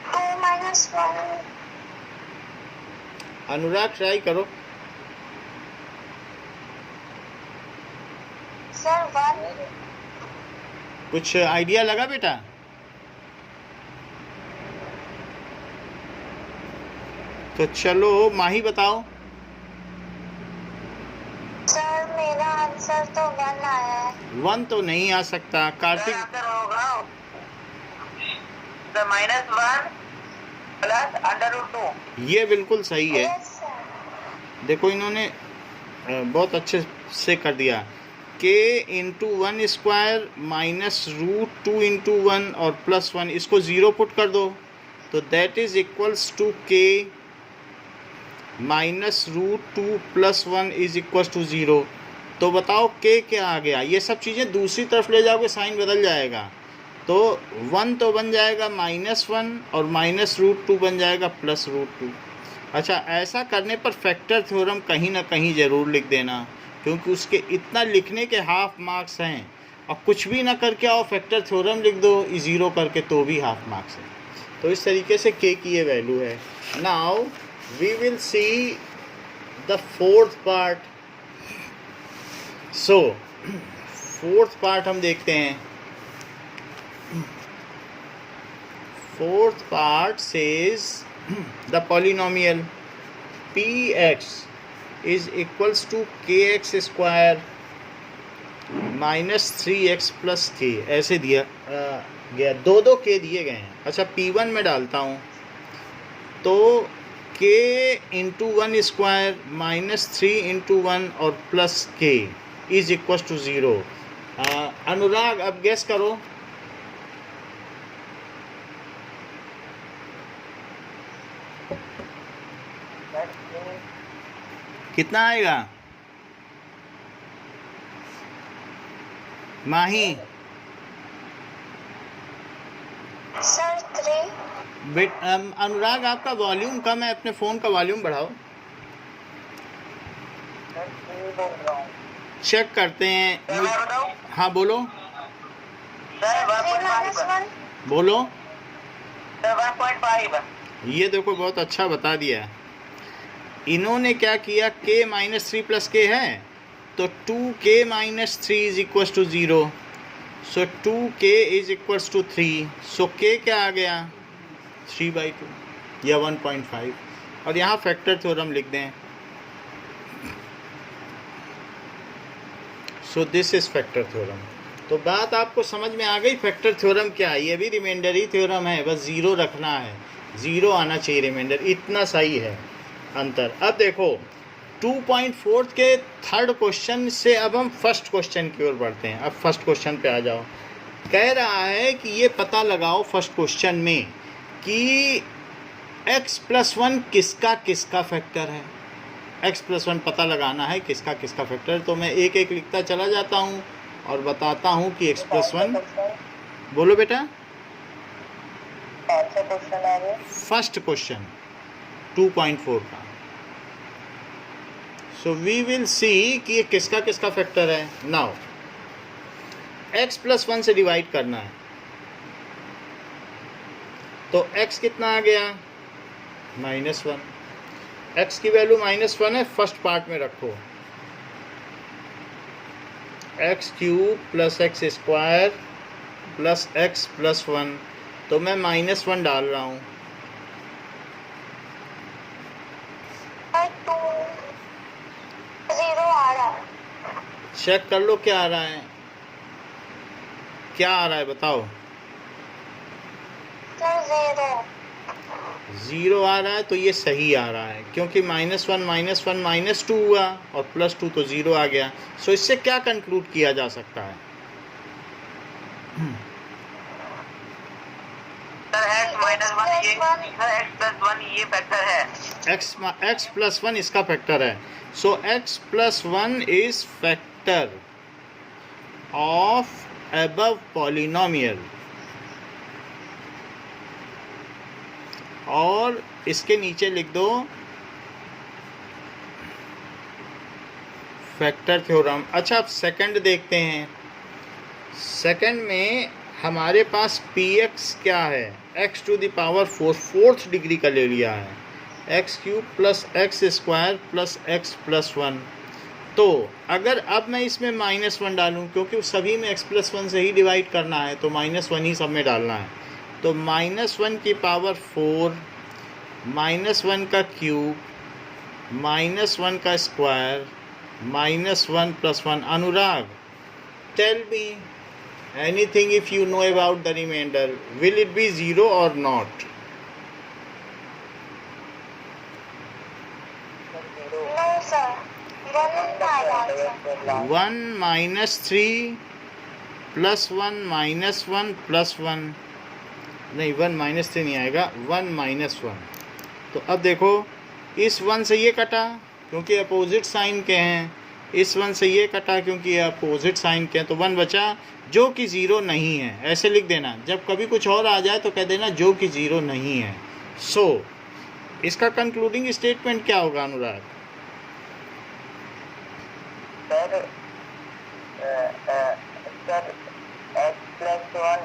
2 - 1 अनुराग ट्राई करो। सर 1। कुछ आइडिया लगा बेटा? तो चलो माही बताओ। सर मेरा आंसर तो 1 आया है। 1 तो नहीं आ सकता। कार्तिक, आंसर होगा सर -1 + √2। ये बिल्कुल सही है। Yes sir. देखो इन्होंने बहुत अच्छे से कर दिया। k × 1² - √2 × 1 और +1, इसको 0 पुट कर दो तो that is equals to k - √2 + 1 is equals to 0। तो बताओ k क्या आ गया? ये सब चीज़ें दूसरी तरफ ले जाओगे, साइन बदल जाएगा। तो 1 तो बन जाएगा -1 और -√2 बन जाएगा +√2। अच्छा, ऐसा करने पर फैक्टर थ्योरम कहीं ना कहीं ज़रूर लिख देना, क्योंकि उसके इतना लिखने के हाफ मार्क्स हैं। और कुछ भी ना करके आओ, फैक्टर थ्योरम लिख दो 0 करके, तो भी हाफ मार्क्स है। तो इस तरीके से k की ये वैल्यू है। Now we will see the fourth part. So fourth part हम देखते हैं। Fourth part says the polynomial px is equals to kx² - 3x + k। ऐसे दिया गया, दो k दिए गए हैं। अच्छा, p1 में डालता हूँ तो k × 1² - 3 × 1 और +k इज इक्वल टू 0। अनुराग, अब गेस करो। कितना आएगा माही? सर 3। अनुराग, आपका वॉल्यूम कम है, अपने फ़ोन का वॉल्यूम बढ़ाओ। चेक करते हैं। मैं बताऊं? हाँ बोलो। सर 3 - 1। बोलो। सर 1.5। ये देखो बहुत अच्छा बता दिया। इन्होंने क्या किया, k - 3 + k है तो 2k - 3 is equal to 0। So 2k is equal to 3। So k क्या आ गया? 3/2 या 1.5। और यहाँ फैक्टर थ्योरम लिख दें। सो दिस इज फैक्टर थ्योरम। तो बात आपको समझ में आ गई, फैक्टर थ्योरम क्या है? ये भी रिमाइंडरी थ्योरम है, बस 0 रखना है, 0 आना चाहिए रिमाइंडर, इतना सही है अंतर। अब देखो 2.4 के थर्ड क्वेश्चन से अब हम फर्स्ट क्वेश्चन की ओर बढ़ते हैं। अब फर्स्ट क्वेश्चन पे आ जाओ। कह रहा है कि ये पता लगाओ फर्स्ट क्वेश्चन में कि x + 1 किसका किसका फैक्टर है। x + 1 पता लगाना है किसका किसका फैक्टर। तो मैं एक एक लिखता चला जाता हूँ और बताता हूँ कि x + 1। बोलो बेटा। कौन सा क्वेश्चन आ रहा है? फर्स्ट क्वेश्चन 2.4 का। सो वी विल सी कि ये किसका किसका फैक्टर है। नाउ x + 1 से डिवाइड करना है तो x कितना आ गया? -1। x की वैल्यू -1 है, फर्स्ट पार्ट में रखो। x³ + x² + x + 1, तो मैं -1 डाल रहा हूँ। 2 0 आ रहा है। चेक कर लो क्या आ रहा है, क्या आ रहा है बताओ। 0. 0 आ रहा है तो ये सही आ रहा है, क्योंकि -1 -2 हुआ और +2 तो 0 आ गया। सो इससे क्या कंक्लूड किया जा सकता है? सर x-1 ये सर x+1 ये फैक्टर है। x+1 इसका फैक्टर है। सो x+1 is factor of above polynomial, और इसके नीचे लिख दो फैक्टर थ्योरम। अच्छा, अब सेकंड देखते हैं। सेकंड में हमारे पास px क्या है? x⁴ फोर्थ डिग्री का ले लिया है, x³ + x² + x+1। तो अगर अब मैं इसमें -1 डालूं, क्योंकि सभी में x+1 से ही डिवाइड करना है तो -1 ही सब में डालना है, तो -1 की पावर 4, -1 का क्यूब, -1 का square, -1 + 1। Anurag, tell me anything if you know about the remainder, will it be 0 or not? No, sir. 1 is my answer. 1 - 3 + 1 - 1 + 1, नहीं 1 - 3 नहीं आएगा, 1 - 1। तो अब देखो, इस 1 से ये कटा क्योंकि अपोजिट साइन के हैं, इस 1 से ये कटा क्योंकि ये अपोजिट साइन के हैं, तो 1 बचा जो कि 0 नहीं है। ऐसे लिख देना, जब कभी कुछ और आ जाए तो कह देना जो कि 0 नहीं है। सो इसका कंक्लूडिंग स्टेटमेंट क्या होगा Anurag? Sir x+1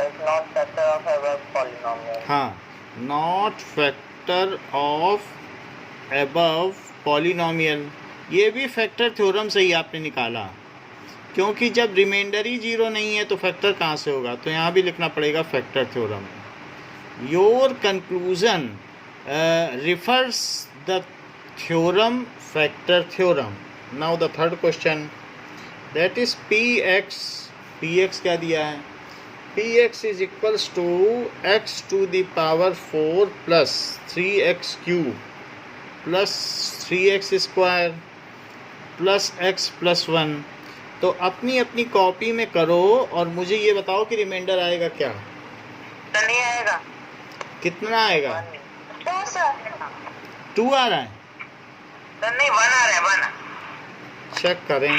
is not factor of above polynomial. हाँ, not factor of above polynomial. ये भी फैक्टर थ्योरम से ही आपने निकाला, क्योंकि जब रिमाइंडर ही 0 नहीं है तो फैक्टर कहाँ से होगा? तो यहाँ भी लिखना पड़ेगा factor theorem. Your conclusion refers the theorem factor theorem. Now the third question, that is px क्या दिया है? px is equals to x⁴ + 3x³ + 3x² + x+1। तो अपनी अपनी कॉपी में करो और मुझे ये बताओ कि रिमाइंडर आएगा क्या? तो नहीं आएगा। कितना आएगा? 2, sir. 2 आ रहा है? सर नहीं 1 आ रहा है, 1। चेक करें।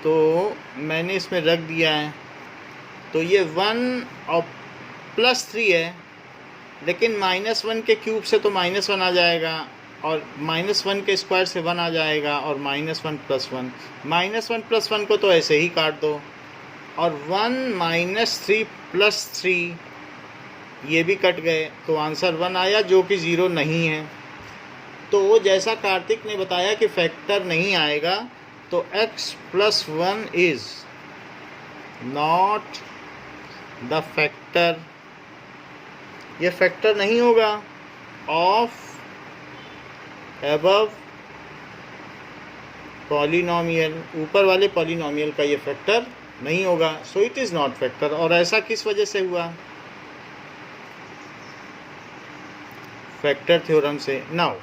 तो मैंने इसमें रख दिया है, तो ये 1 और +3 है, लेकिन -1 के क्यूब से तो -1 आ जाएगा, और -1 के स्क्वायर से 1 आ जाएगा, और -1 + 1। -1 + 1 को तो ऐसे ही काट दो, और 1 - 3 + 3 ये भी कट गए, तो आंसर 1 आया जो कि 0 नहीं है। तो जैसा कार्तिक ने बताया कि फैक्टर नहीं आएगा, तो x+1 is not the factor, ये फैक्टर नहीं होगा ऑफ अबव पॉलिनोमियल, ऊपर वाले पॉलिनोमियल का ये फैक्टर नहीं होगा। So it is not factor. और ऐसा किस वजह से हुआ? फैक्टर थ्योरम से। Now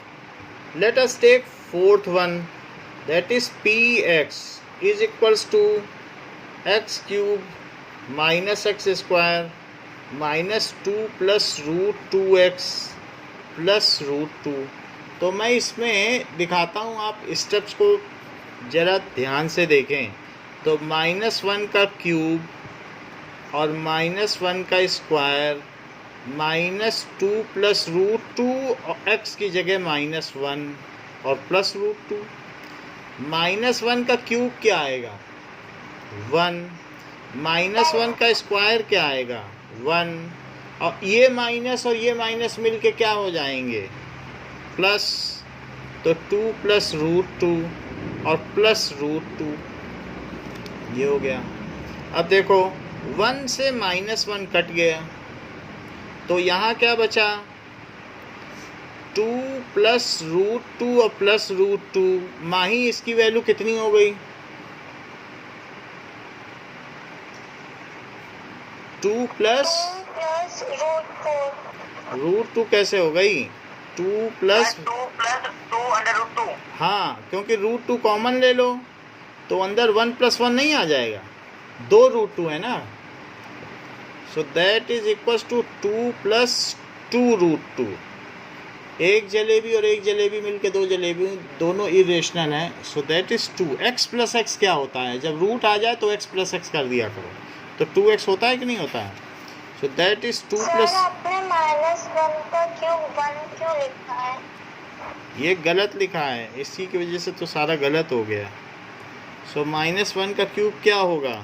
let us take fourth one, that is px is equals to x³ -x² -2 + √2x + √2। तो मैं इसमें दिखाता हूँ, आप स्टेप्स को ज़रा ध्यान से देखें। तो -1 का क्यूब और -1 का स्क्वायर -2 + √2, और x की जगह -1 और + √2। -1 का क्यूब क्या आएगा? 1। -1 का स्क्वायर क्या आएगा? 1। और ये माइनस और ये माइनस मिल के क्या हो जाएंगे? प्लस। तो 2 + √2 और + √2, ये हो गया। अब देखो 1 से -1 कट गया, तो यहाँ क्या बचा? 2 + √2 और + √2। माही इसकी वैल्यू कितनी हो गई? 2 प्लस 2 plus root 4. रूट 2 कैसे हो गई? 2 प्लस 2 plus 2 under root 2. हाँ, क्योंकि रूट 2 कॉमन ले लो तो अंदर 1 + 1 नहीं आ जाएगा, 2 रूट 2 है ना। So that is equals to 2 plus 2 root 2। एक जलेबी और एक जलेबी मिलके 2 जलेबी, दोनों इरेशनल हैं। सो that is 2। x plus x क्या होता है? जब रूट आ जाए तो x प्लस एक्स कर दिया करो, तो 2x होता है कि नहीं होता है? So that is 2 sir plus, आपने -1 का क्यूब 1 क्यों लिखा है? ये गलत लिखा है, इसी की वजह से तो सारा गलत हो गया। सो -1 का क्यूब क्या होगा?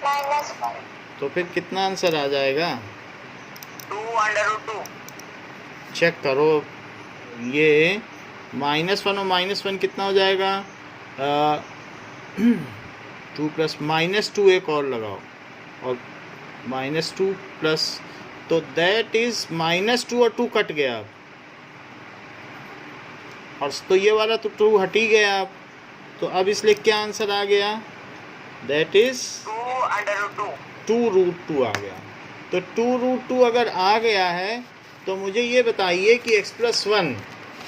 -1. तो फिर कितना आंसर आ जाएगा? 2 under root 2. चेक करो, ये -1 और -1 कितना हो जाएगा? 2 प्लस -2 एक और लगाओ, और -2 प्लस, तो दैट इज -2 और 2 कट गया अब, और तो ये वाला तो 2 हट ही गया अब, तो अब इसलिए क्या आंसर आ गया? That is 2 under root 2. 2 root 2 आ गया। तो 2 रूट 2 अगर आ गया है तो मुझे ये बताइए कि x प्लस 1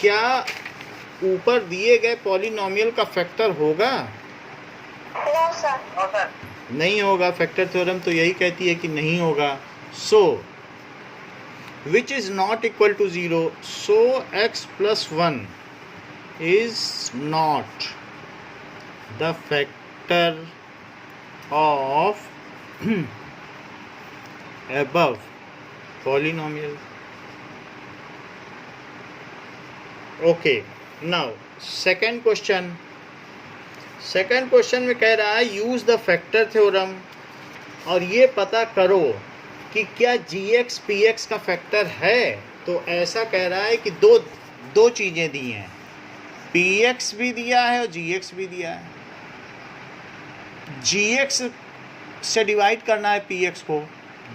क्या ऊपर दिए गए पॉलिनॉमियल का फैक्टर होगा? No sir. No sir. नहीं होगा। फैक्टर थ्योरम तो यही कहती है कि नहीं होगा। So which is not equal to 0, so x plus 1 is not the factor of above polynomial. Okay, now second question में कह रहा है यूज द फैक्टर थ्योरम और ये पता करो कि क्या gx px का फैक्टर है। तो ऐसा कह रहा है कि दो चीजें दी हैं, px भी दिया है और gx भी दिया है। gx से डिवाइड करना है px को,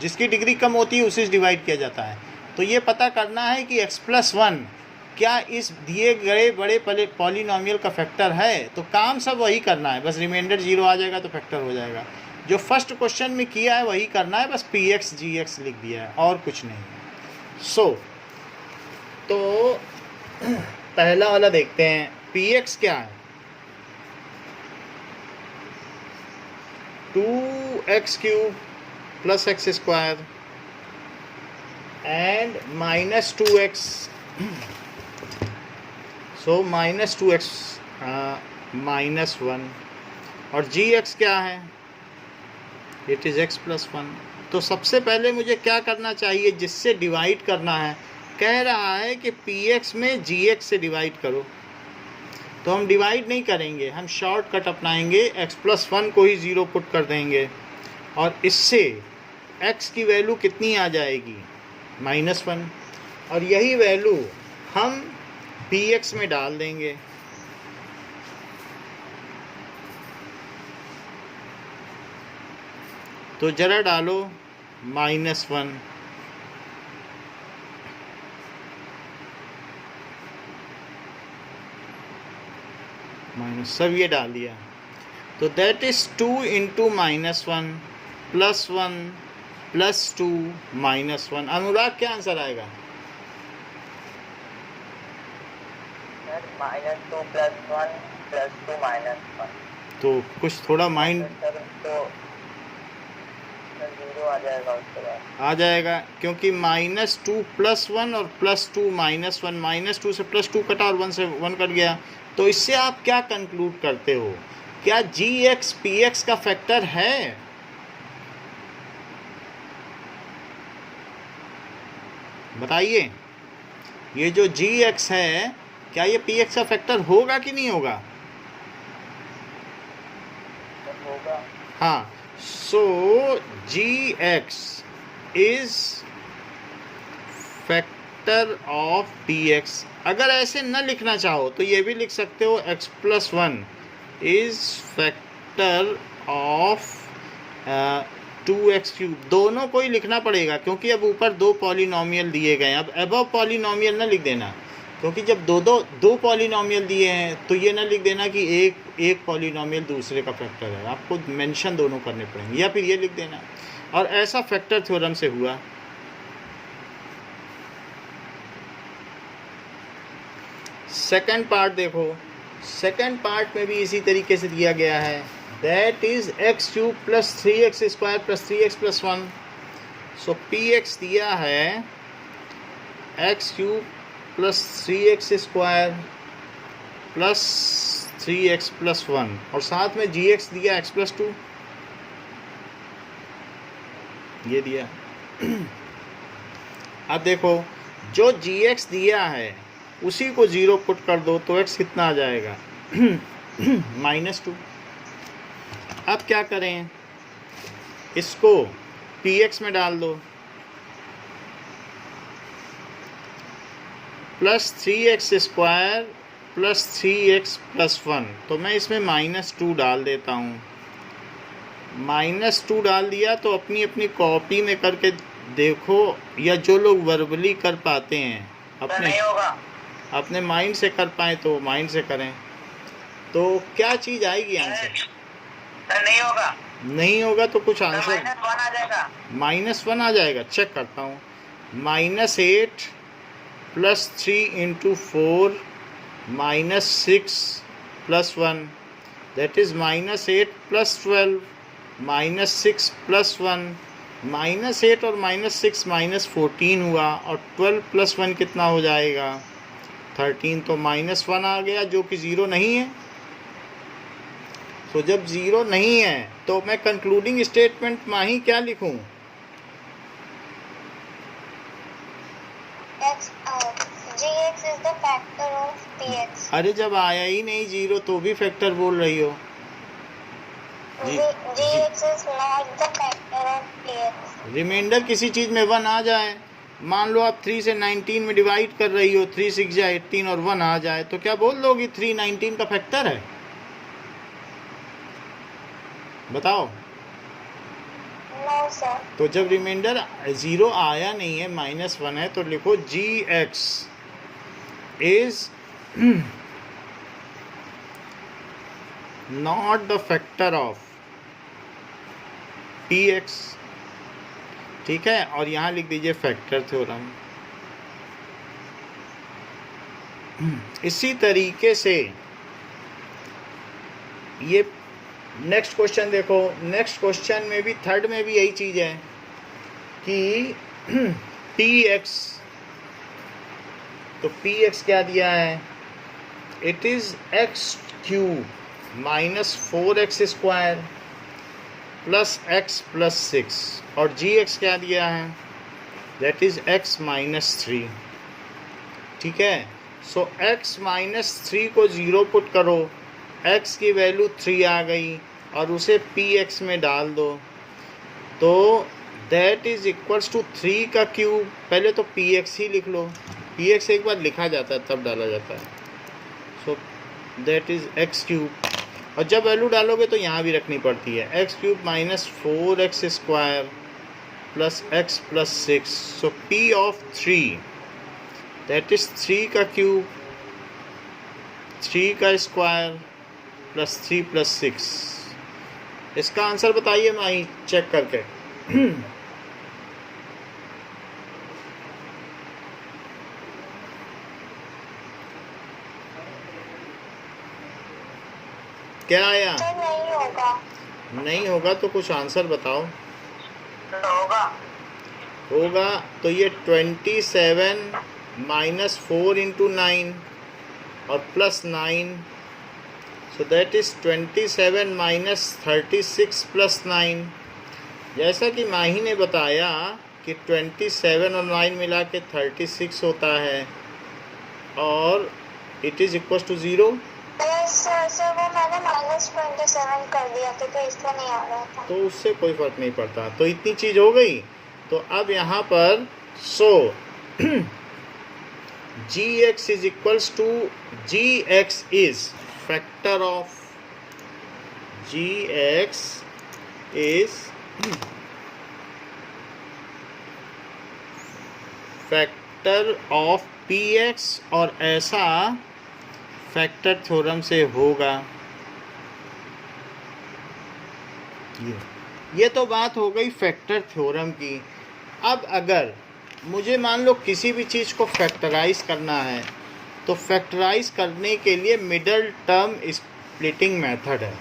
जिसकी डिग्री कम होती है उसी से डिवाइड किया जाता है। तो ये पता करना है कि x प्लस 1 क्या इस दिए गए बड़े पॉलिनॉमियल का फैक्टर है। तो काम सब वही करना है, बस रिमाइंडर 0 आ जाएगा तो फैक्टर हो जाएगा। जो फर्स्ट क्वेश्चन में किया है वही करना है, बस px gx लिख दिया है और कुछ नहीं है। सो तो पहला वाला देखते हैं, px क्या है? 2x³ plus x square and -2x, so -2x -1, और gx क्या है? It is x plus 1। तो सबसे पहले मुझे क्या करना चाहिए? जिससे डिवाइड करना है, कह रहा है कि px में gx से डिवाइड करो। तो हम डिवाइड नहीं करेंगे, हम शॉर्टकट अपनाएंगे, x प्लस 1 को ही 0 पुट कर देंगे और इससे x की वैल्यू कितनी आ जाएगी? -1, और यही वैल्यू हम px में डाल देंगे। तो जरा डालो -1, सब ये डाल दिया। तो that is 2 into -1 plus 1 plus 2 -1। अनुराग क्या आंसर आएगा? Sir, -2 plus 1 plus 2 minus 1. तो कुछ थोड़ा माइंड सर तो 0 आ जाएगा उसके बाद। आ जाएगा, क्योंकि -2 प्लस 1 और प्लस 2 -1, -2 से +2 कटा और 1 से 1 कट गया। तो इससे आप क्या कंक्लूड करते हो? क्या gx px का फैक्टर है? बताइए, ये जो gx है क्या ये px का फैक्टर होगा कि नहीं होगा? होगा। हाँ, सो gx is factor of px। अगर ऐसे न लिखना चाहो तो ये भी लिख सकते हो, x plus 1 is factor of 2x³। दोनों को ही लिखना पड़ेगा क्योंकि अब ऊपर 2 पॉलिनॉमियल दिए गए हैं। अब अबव पॉलिनॉमियल न लिख देना, क्योंकि जब दो पॉलिनॉमियल दिए हैं तो ये ना लिख देना कि एक पॉलिनॉमियल दूसरे का फैक्टर है। आपको मेंशन दोनों करने पड़ेंगे, या फिर ये लिख देना। और ऐसा फैक्टर थ्योरम से हुआ। सेकंड पार्ट देखो, सेकंड पार्ट में भी इसी तरीके से दिया गया है, that is x cube plus 3x square plus 3x plus 1। So P x दिया है x cube plus 3x square plus 3x plus 1 और साथ में जी एक्स दिया x प्लस 2, ये दिया। अब देखो जो जी एक्स दिया है उसी को 0 पुट कर दो तो x कितना आ जाएगा -2। अब क्या करें, इसको px में डाल दो, plus 3x square plus 3x plus 1, तो मैं इसमें -2 डाल देता हूँ। -2 डाल दिया तो अपनी अपनी कॉपी में करके देखो, या जो लोग वर्बली कर पाते हैं अपने माइंड से कर पाए तो माइंड से करें। तो क्या चीज़ आएगी आंसर? नहीं होगा तो कुछ आंसर -1 आ जाएगा। चेक करता हूँ, -8 plus 3 into 4 -6 plus 1, that is -8 plus 12 -6 plus 1, -8 और -6 -14 हुआ, और 12 प्लस 1 कितना हो जाएगा 13, तो -1 आ गया जो कि 0 नहीं है। तो जब 0 नहीं है तो मैं कंक्लूडिंग स्टेटमेंट माही क्या लिखूं? gx is the factor of px। अरे जब आया ही नहीं 0 तो भी फैक्टर बोल रही हो। gx is not the factor of px। Reminder किसी चीज़ में 1 आ जाए, मान लो आप 3 से 19 में डिवाइड कर रही हो, 3 6 जा 18 और 1 आ जाए तो क्या बोल दोगी 3 19 का फैक्टर है? बताओ। No sir। तो जब रिमाइंडर 0 आया नहीं है, -1 है, तो लिखो gx is not the factor of px। ठीक है, और यहाँ लिख दीजिए फैक्टर थ्योरम। इसी तरीके से ये नेक्स्ट क्वेश्चन देखो, नेक्स्ट क्वेश्चन में भी थर्ड में भी यही चीज़ है कि px, तो px क्या दिया है, it is x cube -4x square plus x plus 6, और gx क्या दिया है, दैट इज़ x -3। ठीक है, सो x -3 को 0 पुट करो, x की वैल्यू 3 आ गई और उसे px में डाल दो, तो दैट इज़ इक्वल्स टू 3 का क्यूब। पहले तो px ही लिख लो, px एक बार लिखा जाता है तब डाला जाता है। So that is x cube, और जब वैल्यू डालोगे तो यहाँ भी रखनी पड़ती है, x cube -4x square plus x plus 6, so p of 3 that is 3 का क्यूब, 3 का स्क्वायर प्लस 3 प्लस 6। इसका आंसर बताइए माही चेक करके। क्या आया? नहीं होगा। नहीं होगा तो कुछ आंसर बताओ। होगा तो ये 27 -4 इंटू 9 और plus 9, so that is 27 -36 plus 9। जैसा कि माही ने बताया कि 27 और 9 मिला के 36 होता है, और it is equal to 0। Sir वो मैंने -27 कर दिया था तो इसलिए नहीं आ रहा था। तो उससे कोई फ़र्क नहीं पड़ता। तो इतनी चीज़ हो गई। तो अब यहाँ पर gx is equals to, gx is factor of, gx is factor of px, और ऐसा फैक्टर थ्योरम से होगा। ये ये तो बात हो गई फैक्टर थ्योरम की। अब अगर मुझे मान लो किसी भी चीज़ को फैक्टराइज करना है तो फैक्टराइज करने के लिए मिडल टर्म स्प्लिटिंग मेथड है,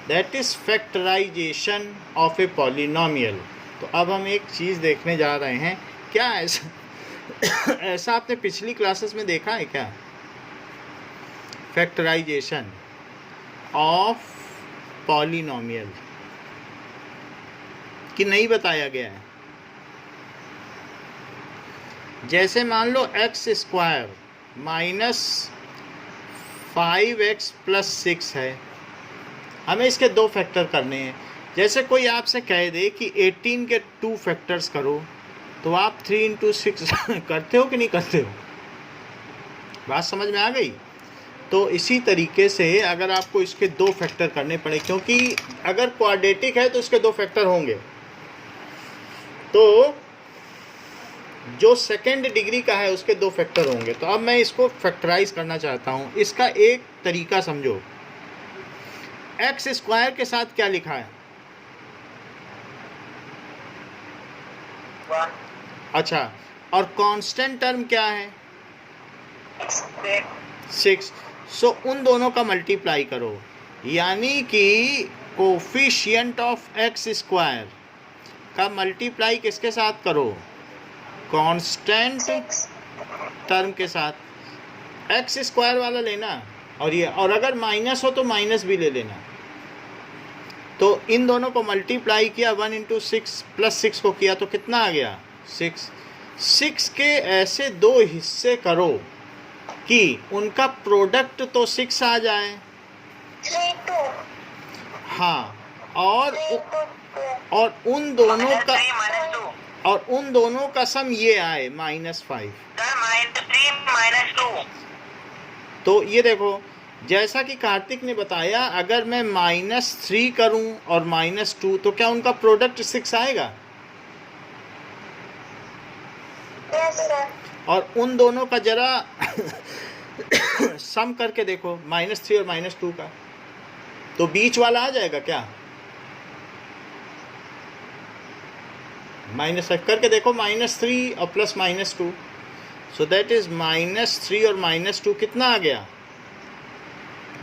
that is factorisation of a polynomial. तो अब हम एक चीज़ देखने जा रहे हैं, क्या ऐसा ऐसा आपने पिछली क्लासेस में देखा है क्या? फैक्टराइजेशन ऑफ पॉलिनोमियल कि नहीं बताया गया है? जैसे मान लो x square minus 5x plus 6 है, हमें इसके 2 फैक्टर करने हैं। जैसे कोई आपसे कह दे कि 18 के 2 फैक्टर्स करो, तो आप 3 इंटू 6 करते हो कि नहीं करते हो? बात समझ में आ गई? तो इसी तरीके से अगर आपको इसके 2 फैक्टर करने पड़े, क्योंकि अगर क्वाड्रेटिक है तो इसके 2 फैक्टर होंगे, तो जो सेकेंड डिग्री का है उसके 2 फैक्टर होंगे। तो अब मैं इसको फैक्टराइज करना चाहता हूँ। इसका एक तरीका समझो, एक्स स्क्वायर के साथ क्या लिखा है? 1 अच्छा, और कांस्टेंट टर्म क्या है? 6। सो उन दोनों का मल्टीप्लाई करो, यानी कि कोफिशिएंट ऑफ एक्स स्क्वायर का मल्टीप्लाई किसके साथ करो? कांस्टेंट टर्म के साथ। एक्स स्क्वायर वाला लेना और ये, और अगर माइनस हो तो माइनस भी ले लेना। तो इन दोनों को मल्टीप्लाई किया, 1 इंटू 6 प्लस 6 को किया तो कितना आ गया? 6। 6 के ऐसे 2 हिस्से करो कि उनका प्रोडक्ट तो 6 आ जाए। 3 2 हाँ, 3 2 और उन दोनों का -2 और उन दोनों का सम ये आए -5। सर -3 -2। तो ये देखो, जैसा कि कार्तिक ने बताया, अगर मैं -3 करूं और -2 तो क्या उनका प्रोडक्ट 6 आएगा? Yes sir. और उन दोनों का जरा सम करके देखो, -3 और -2 का, तो बीच वाला आ जाएगा क्या? -5 करके देखो, -3 और प्लस -2, सो दैट इज -3 और -2 कितना आ गया?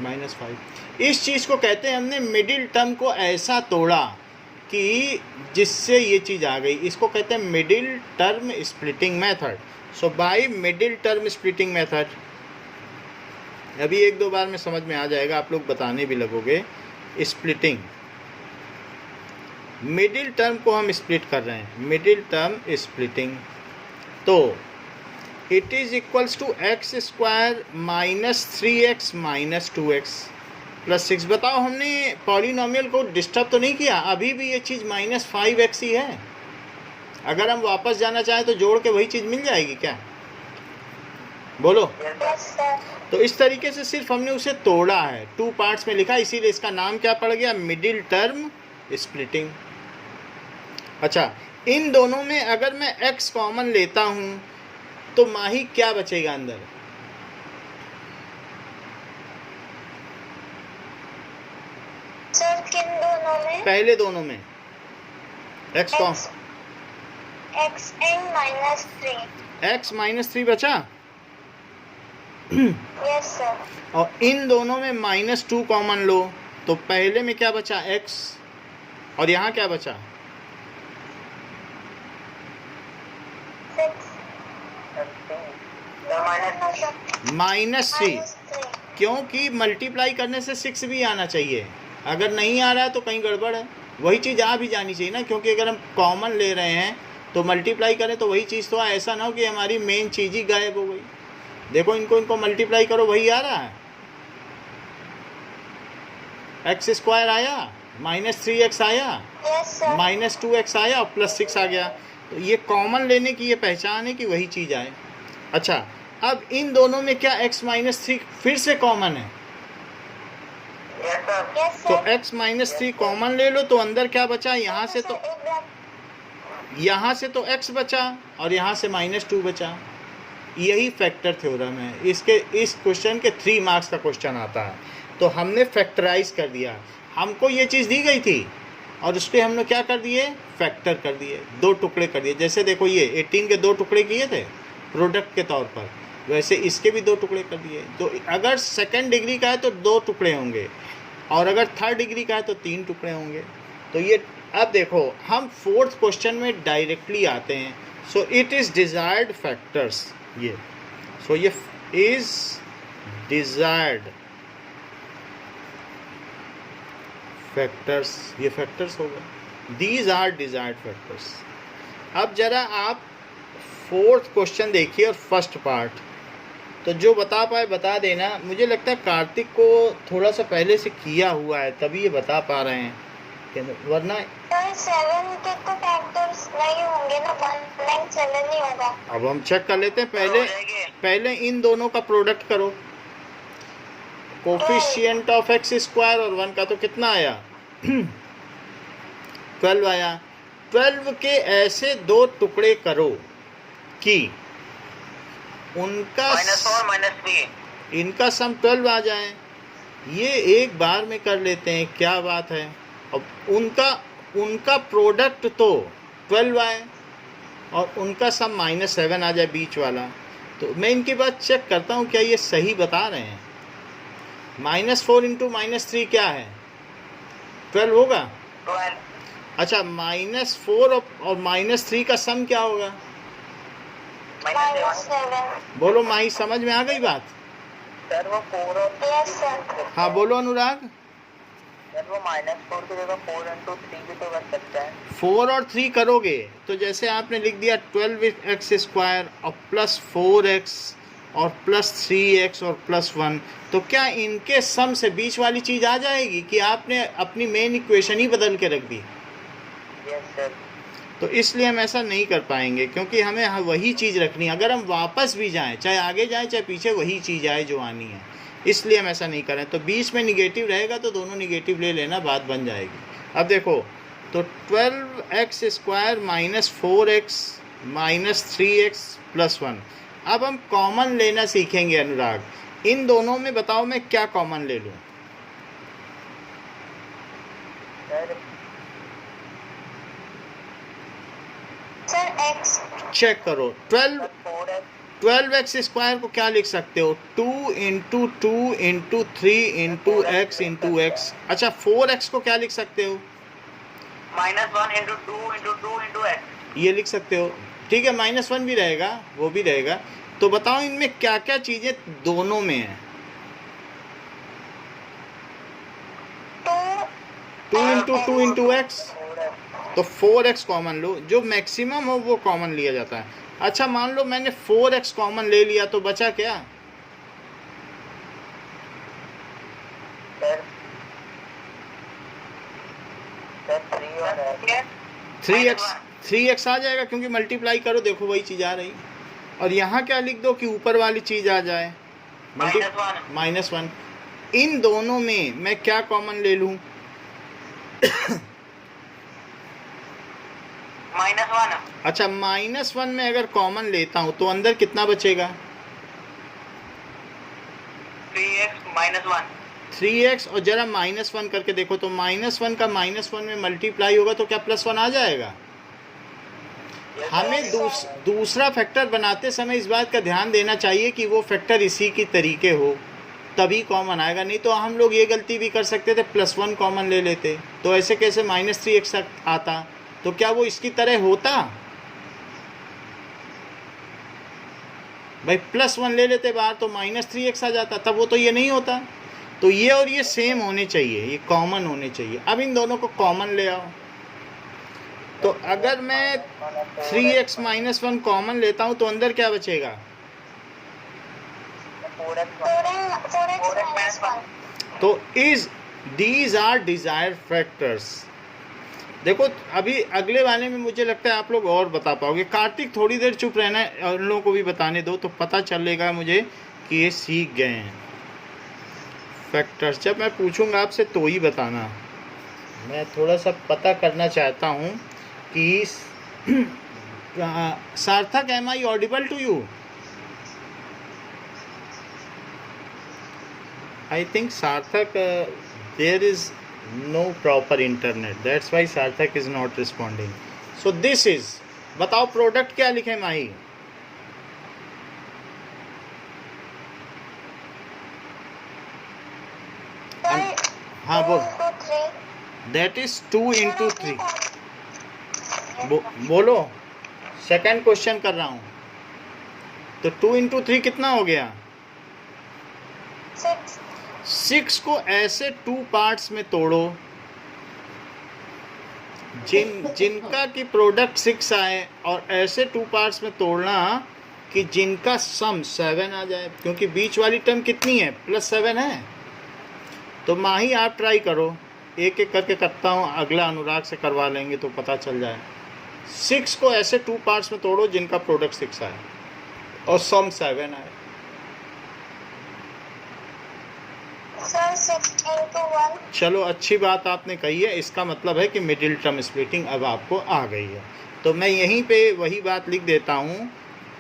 -5। इस चीज़ को कहते हैं हमने मिडिल टर्म को ऐसा तोड़ा कि जिससे ये चीज़ आ गई। इसको कहते हैं middle term splitting method. So by middle term splitting method, अभी 1-2 बार में समझ में आ जाएगा, आप लोग बताने भी लगोगे। स्प्लिटिंग, मिडिल टर्म को हम स्प्लिट कर रहे हैं, मिडिल टर्म स्प्लिटिंग। तो it is equals to x square -3x -2x plus 6। बताओ, हमने पॉलिनोमियल को डिस्टर्ब तो नहीं किया? अभी भी ये चीज़ -5x ही है। अगर हम वापस जाना चाहें तो जोड़ के वही चीज़ मिल जाएगी क्या? बोलो। Yes sir. तो इस तरीके से सिर्फ हमने उसे तोड़ा है, 2 पार्ट्स में लिखा, इसीलिए इसका नाम क्या पड़ गया? Middle term splitting. अच्छा, इन दोनों में अगर मैं x कॉमन लेता हूँ तो माही क्या बचेगा अंदर? सर किन दोनों में? पहले दोनों में x common, x and -3। x -3 बचा। Yes sir. और इन दोनों में -2 कॉमन लो, तो पहले में क्या बचा? x, और यहाँ क्या बचा? 6 -3, क्योंकि मल्टीप्लाई करने से 6 भी आना चाहिए। अगर नहीं आ रहा है तो कहीं गड़बड़ है। वही चीज़ आ भी जानी चाहिए ना, क्योंकि अगर हम कॉमन ले रहे हैं तो मल्टीप्लाई करें तो वही चीज़ तो ऐसा ना हो कि हमारी मेन चीज़ ही गायब हो गई। देखो, इनको मल्टीप्लाई करो, वही आ रहा है। एक्स स्क्वायर आया, -3x आया, यस सर। -2x आया और प्लस 6 आ गया। तो ये कॉमन लेने की ये पहचान है कि वही चीज़ आए। अच्छा, अब इन दोनों में क्या x -3 फिर से कॉमन है? यस तो सर। x -3 कॉमन ले लो, तो अंदर क्या बचा? यहाँ से तो x बचा और यहाँ से -2 बचा। यही फैक्टर थ्योरम है। इस क्वेश्चन के 3 मार्क्स का क्वेश्चन आता है। तो हमने फैक्टराइज कर दिया। हमको ये चीज़ दी गई थी और उसके हमने क्या कर दिए, फैक्टर कर दिए, 2 टुकड़े कर दिए। जैसे देखो ये 18 के 2 टुकड़े किए थे प्रोडक्ट के तौर पर, वैसे इसके भी 2 टुकड़े कर दिए। तो अगर सेकंड डिग्री का है तो 2 टुकड़े होंगे, और अगर थर्ड डिग्री का है तो 3 टुकड़े होंगे। तो ये अब देखो हम 4th क्वेश्चन में डायरेक्टली आते हैं। सो इट इज़ डिज़ायर्ड फैक्टर्स, ये सो ये इज़ डिज़ायर्ड फैक्टर्स, ये फैक्टर्स होगा, दीज आर डिज़ायर्ड फैक्टर्स। अब जरा आप 4th क्वेश्चन देखिए और फर्स्ट पार्ट, तो जो बता पाए बता देना। मुझे लगता है कार्तिक को थोड़ा सा पहले से किया हुआ है तभी ये बता पा रहे हैं, वरना सर 7 के तो फैक्टर्स नहीं होंगे ना, 197 नहीं होगा। अब हम चेक कर लेते हैं। पहले इन दोनों का प्रोडक्ट करो, कोफिशिएंट ऑफ एक्स स्क्वायर और 1 का तो कितना आया 12 आया। 12 के ऐसे 2 टुकड़े करो कि उनका -4 -3 इनका सम 12 आ जाए। ये एक बार में कर लेते हैं, क्या बात है। अब उनका प्रोडक्ट तो 12 आए और उनका सम -7 आ जाए बीच वाला। तो मैं इनकी बात चेक करता हूँ क्या ये सही बता रहे हैं। -4 इंटू -3 क्या है, 12 होगा। 12 अच्छा -4 और -3 का सम क्या होगा, -7। बोलो माही, समझ में आ गई बात। सर वो 4 और यस सर। हाँ बोलो अनुराग। सर वो -4 की जगह 4 इंटू 3 भी तो कर सकता है। 4 और 3 करोगे तो जैसे आपने लिख दिया 12x स्क्वायर और +4x और +3x और +1, तो क्या इनके सम से बीच वाली चीज़ आ जाएगी कि आपने अपनी मेन इक्वेशन ही बदल के रख दी। Yes sir. तो इसलिए हम ऐसा नहीं कर पाएंगे, क्योंकि हमें वही चीज़ रखनी है। अगर हम वापस भी जाएं, चाहे आगे जाएं चाहे पीछे, वही चीज़ आए जो आनी है। इसलिए हम ऐसा नहीं करें। तो बीच में निगेटिव रहेगा तो दोनों निगेटिव ले लेना, बात बन जाएगी। अब देखो तो 12x स्क्वायर -4x -3x +1। अब हम कॉमन लेना सीखेंगे अनुराग। इन दोनों में बताओ मैं क्या कॉमन ले लूँ। Sir x। चेक करो 12x स्क्वायर को क्या लिख सकते हो, 2 into 2 into 3 into x into x। अच्छा 4x को क्या लिख सकते हो, -1 इंटू 2 इंटू 2 इंटू x। ये लिख सकते हो। ठीक है, -1 भी रहेगा, वो भी रहेगा। तो बताओ इनमें क्या क्या चीज़ें दोनों में है। 2 इंटू 2 इंटू x, तो 4x कॉमन लो, जो मैक्सिमम हो वो कॉमन लिया जाता है। अच्छा मान लो मैंने 4x कॉमन ले लिया तो बचा क्या, सर 3x आ जाएगा, क्योंकि मल्टीप्लाई करो देखो वही चीज़ आ रही। और यहाँ क्या लिख दो कि ऊपर वाली चीज़ आ जाए, -1। इन दोनों में मैं क्या कॉमन ले लूँ, -1। अच्छा -1 में अगर कॉमन लेता हूँ तो अंदर कितना बचेगा, 3x -1 और जरा -1 करके देखो तो -1 का -1 में मल्टीप्लाई होगा तो क्या +1 आ जाएगा। हमें दूसरा फैक्टर बनाते समय इस बात का ध्यान देना चाहिए कि वो फैक्टर इसी की तरीके हो, तभी कॉमन आएगा। नहीं तो हम लोग ये गलती भी कर सकते थे, +1 कॉमन ले लेते, तो ऐसे कैसे -3x आता, तो क्या वो इसकी तरह होता भाई, +1 ले लेते बाहर तो -3x आ जाता, तब वो तो ये नहीं होता। तो ये और ये सेम होने चाहिए, ये कॉमन होने चाहिए। अब इन दोनों को कॉमन ले आओ। तो अगर मैं 3x -1 कॉमन लेता हूँ तो अंदर क्या बचेगा, 4x -1। तो दीज आर डिजायर्ड फैक्टर्स। देखो अभी अगले वाले में मुझे लगता है आप लोग और बता पाओगे। कार्तिक थोड़ी देर चुप रहना है और उन लोगों को भी बताने दो, तो पता चलेगा मुझे कि ये सीख गए हैं फैक्टर्स। जब मैं पूछूंगा आपसे तो ही बताना। मैं थोड़ा सा पता करना चाहता हूँ कि Sarthak, am I audible to you? I think Sarthak, there is no proper internet, that's why Sarthak is not responding. So this is, बताओ प्रोडक्ट क्या लिखे माही? हाँ बोल. That is 2 into 3. बोलो, सेकंड क्वेश्चन कर रहा हूँ. तो 2 into 3 कितना हो गया? 6 को ऐसे 2 पार्ट्स में तोड़ो जिनका की प्रोडक्ट 6 आए, और ऐसे 2 पार्ट्स में तोड़ना कि जिनका सम 7 आ जाए, क्योंकि बीच वाली टर्म कितनी है? +7 है. तो माही आप ट्राई करो, एक एक करके करता हूँ, अगला अनुराग से करवा लेंगे तो पता चल जाए. 6 को ऐसे 2 पार्ट्स में तोड़ो जिनका प्रोडक्ट 6 आए और सम 7 आए. Sir 6 into 1. चलो अच्छी बात आपने कही है, इसका मतलब है कि मिडिल टर्म स्प्लिटिंग अब आपको आ गई है. तो मैं यहीं पे वही बात लिख देता हूँ,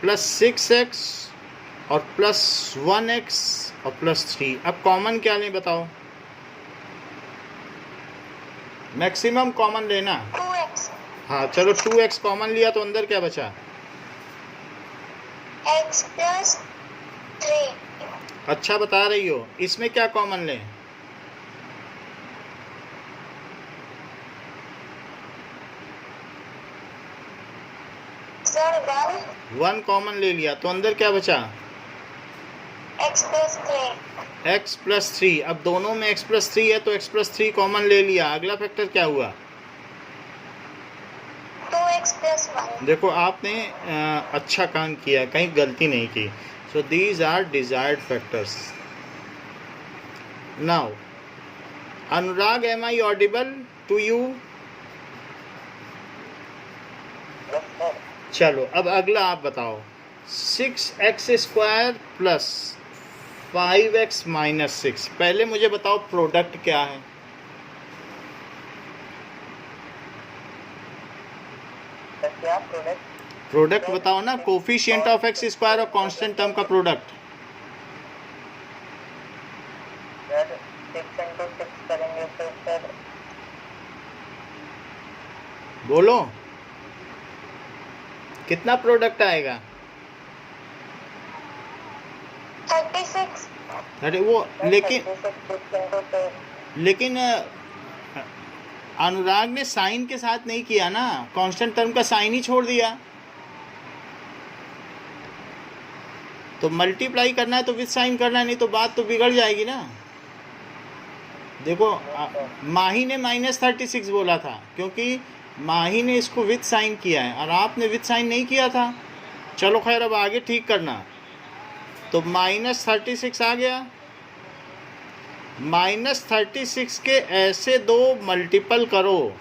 +6x और +1x और +3. अब कॉमन क्या लें बताओ? मैक्सिमम कॉमन लेना. 2x. हाँ चलो 2x कॉमन लिया तो अंदर क्या बचा? x plus 3. अच्छा बता रही हो. इसमें क्या कॉमन लें? सर 1 कॉमन ले लिया तो अंदर क्या बचा? x plus 3. x + 3. अब दोनों में x + 3 है तो x + 3 कॉमन ले लिया. अगला फैक्टर क्या हुआ? 2x plus 1. देखो आपने अच्छा काम किया, कहीं गलती नहीं की. So these are desired factors. Now Anurag, am I audible to you? Yes, sir. चलो अब अगला आप बताओ. 6x² + 5x - 6. पहले मुझे बताओ प्रोडक्ट क्या है? सर क्या प्रोडक्ट? प्रोडक्ट बताओ ना. कोफिशिएंट ऑफ x² और कांस्टेंट टर्म का प्रोडक्ट. सर 6 into 6 करेंगे तो सर बोलो कितना प्रोडक्ट आएगा? 36. अरे वो लेकिन 6 into 2. लेकिन अनुराग ने साइन के साथ नहीं किया ना, कांस्टेंट टर्म का साइन ही छोड़ दिया. तो मल्टीप्लाई करना है तो विद साइन करना है, नहीं तो बात तो बिगड़ जाएगी ना. देखो माही ने -36 बोला था क्योंकि माही ने इसको विद साइन किया है और आपने विद साइन नहीं किया था. चलो खैर अब आगे ठीक करना. तो -36 आ गया. -36 के ऐसे 2 मल्टीपल करो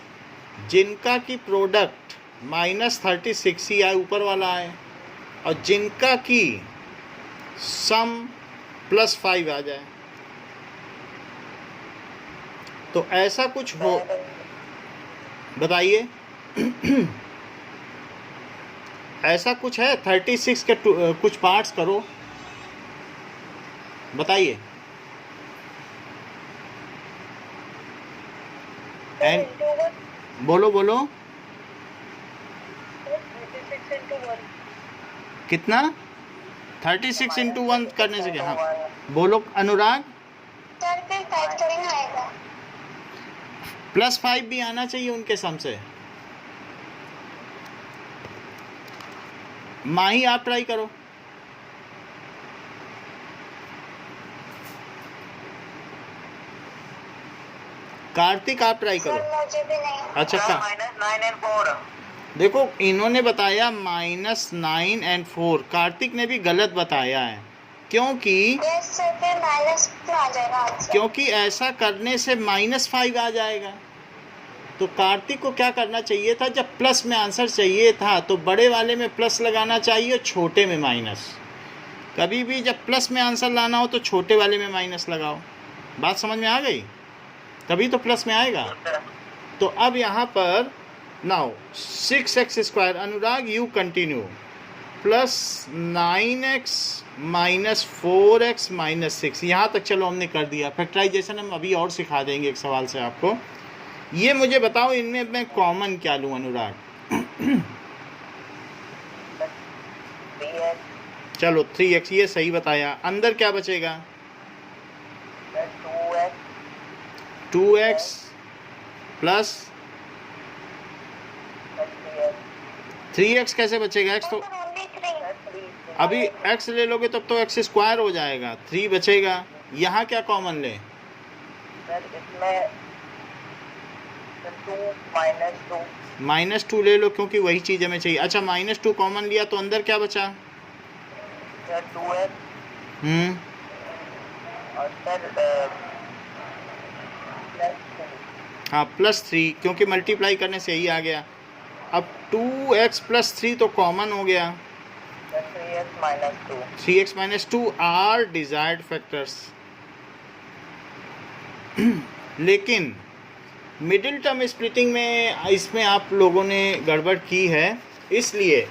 जिनका की प्रोडक्ट -36 ही आए, ऊपर वाला आए, और जिनका की सम +5 आ जाए. तो ऐसा कुछ हो, बताइए. ऐसा कुछ है? 36 के कुछ पार्ट्स करो, बताइए. एंड बोलो बोलो 36 into 1. कितना? 36 into 1 करने से क्या? हाँ बोलो अनुराग. सर फिर 5 थोड़ी ना आएगा. +5 भी आना चाहिए उनके सम से. माही आप ट्राई करो. कार्तिक आप ट्राई करो. सर मुझे भी नहीं. अच्छा सर का -9 and 4. देखो इन्होंने बताया -9 and 4. कार्तिक ने भी गलत बताया है क्योंकि यस सर फिर माइनस में आ जाएगा आंसर. क्योंकि ऐसा करने से -5 आ जाएगा. तो कार्तिक को क्या करना चाहिए था? जब प्लस में आंसर चाहिए था तो बड़े वाले में प्लस लगाना चाहिए, छोटे में माइनस. कभी भी जब प्लस में आंसर लाना हो तो छोटे वाले में माइनस लगाओ. बात समझ में आ गई? तभी तो प्लस में आएगा. तो अब यहाँ पर now 6x². Anurag you continue. Plus 9x minus 4x minus 6, यहाँ तक चलो हमने कर दिया। फैक्टराइजेशन हम अभी और सिखा देंगे एक सवाल से आपको। ये मुझे बताओ इनमें मैं कॉमन क्या लूँ अनुराग? 3x चलो 3x, ये सही बताया। अंदर क्या बचेगा? 2x प्लस 3x कैसे बचेगा? x तो only 3. अभी x ले लोगे तब तो x स्क्वायर हो जाएगा, 3 बचेगा। यहाँ क्या कॉमन ले? सर इसमें 2 -2 -2 ले लो क्योंकि वही चीज़ हमें चाहिए। अच्छा -2 कॉमन लिया तो अंदर क्या बचा? सर 2x और सर हाँ +3, क्योंकि मल्टीप्लाई करने से यही आ गया। अब 2x + 3 तो कॉमन हो गया। 3x - 2 are desired factors. लेकिन मिडिल टर्म स्प्लिटिंग में इसमें आप लोगों ने गड़बड़ की है, इसलिए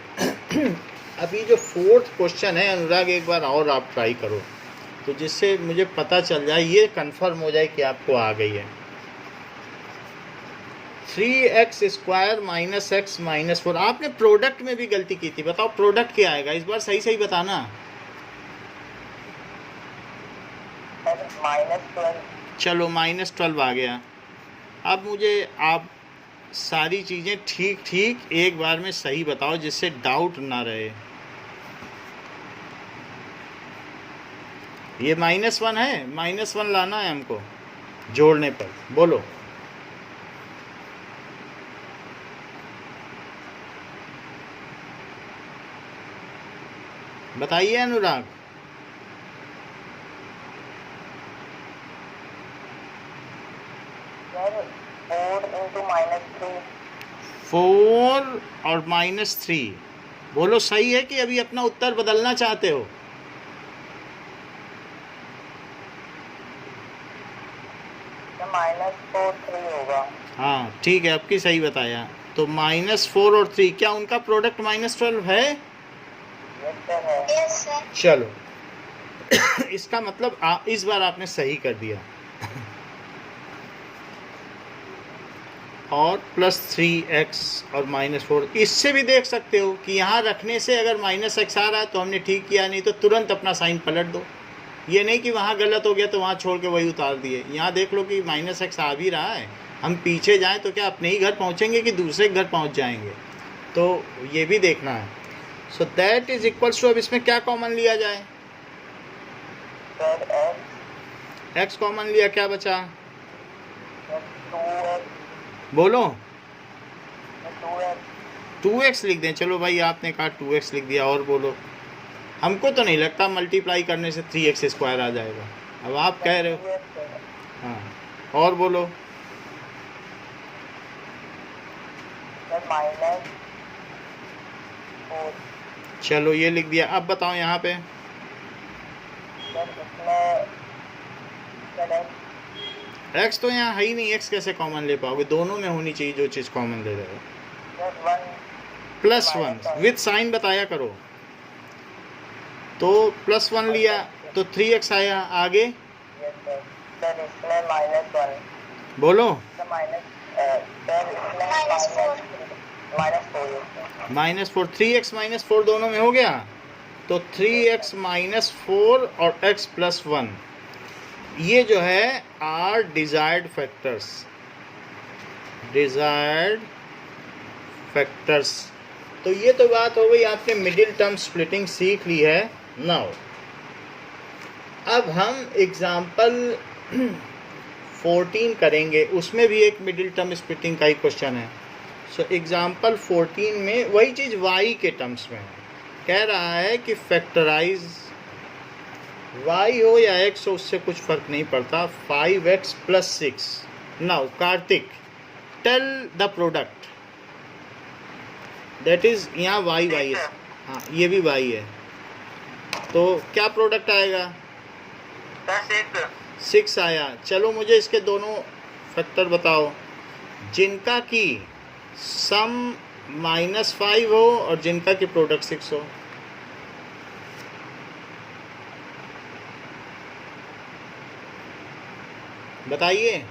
अभी जो 4th क्वेश्चन है अनुराग, एक बार और आप ट्राई करो तो जिससे मुझे पता चल जाए, ये कंफर्म हो जाए कि आपको आ गई है। 3x² - x - 4, आपने प्रोडक्ट में भी गलती की थी। बताओ प्रोडक्ट क्या आएगा इस बार? सही सही बताना। -12 चलो -12 आ गया। अब मुझे आप सारी चीज़ें ठीक ठीक एक बार में सही बताओ जिससे डाउट ना रहे। ये -1 है, -1 लाना है हमको जोड़ने पर। बोलो बताइए अनुराग। सर 4 × -3 4 और -3, बोलो सही है कि अभी अपना उत्तर बदलना चाहते हो? -4 3 होगा। हाँ ठीक है, आपकी सही बताया। तो -4 और 3, क्या उनका प्रोडक्ट -12 है? यस सर है। Yes, sir. चलो इसका मतलब इस बार आपने सही कर दिया। और +3x और -4, इससे भी देख सकते हो कि यहाँ रखने से अगर -x आ रहा है तो हमने ठीक किया, नहीं तो तुरंत अपना साइन पलट दो। ये नहीं कि वहाँ गलत हो गया तो वहाँ छोड़ के वही उतार दिए। यहाँ देख लो कि -x आ भी रहा है, हम पीछे जाएं तो क्या अपने ही घर पहुँचेंगे कि दूसरे घर पहुँच जाएंगे, तो ये भी देखना है। So that is equals to, अब इसमें क्या कॉमन लिया जाए? सर x कॉमन लिया, क्या बचा? 2x बोलो 2x 2x लिख दें। चलो भाई आपने कहा 2x लिख दिया, और बोलो। हमको तो नहीं लगता मल्टीप्लाई करने से 3x² आ जाएगा, अब आप कह रहे हो। हाँ और बोलो। सर -4 चलो ये लिख दिया। अब बताओ यहाँ पे। सर इसमें सर x तो यहाँ है ही नहीं, x कैसे कॉमन ले पाओगे? दोनों में होनी चाहिए जो चीज़ कॉमन ले रहे हो। सर 1 +1 विथ साइन बताया करो। तो +1 लिया तो 3x आया। आगे यस सर। सर इसमें -1 बोलो। सर सर इसमें -4. -4 -4, 3x - 4 दोनों में हो गया, तो 3x - 4 और x + 1, ये जो है are desired factors. Desired factors. तो ये तो बात हो गई, आपने मिडिल टर्म स्प्लिटिंग सीख ली है। नाउ अब हम एग्जाम्पल 14 करेंगे, उसमें भी एक मिडिल टर्म स्प्लिटिंग का ही क्वेश्चन है। सो एग्जाम्पल 14 में वही चीज़ y के टर्म्स में है। कह रहा है कि फैक्टराइज y हो या x हो, उससे कुछ फ़र्क नहीं पड़ता, 5x + 6। Now Kartik tell the product, that is यहाँ y है। हाँ ये भी y है, तो क्या प्रोडक्ट आएगा? 6 आया। चलो मुझे इसके दोनों फैक्टर बताओ जिनका की सम -5 हो और जिनका की प्रोडक्ट 6 हो। बताइए।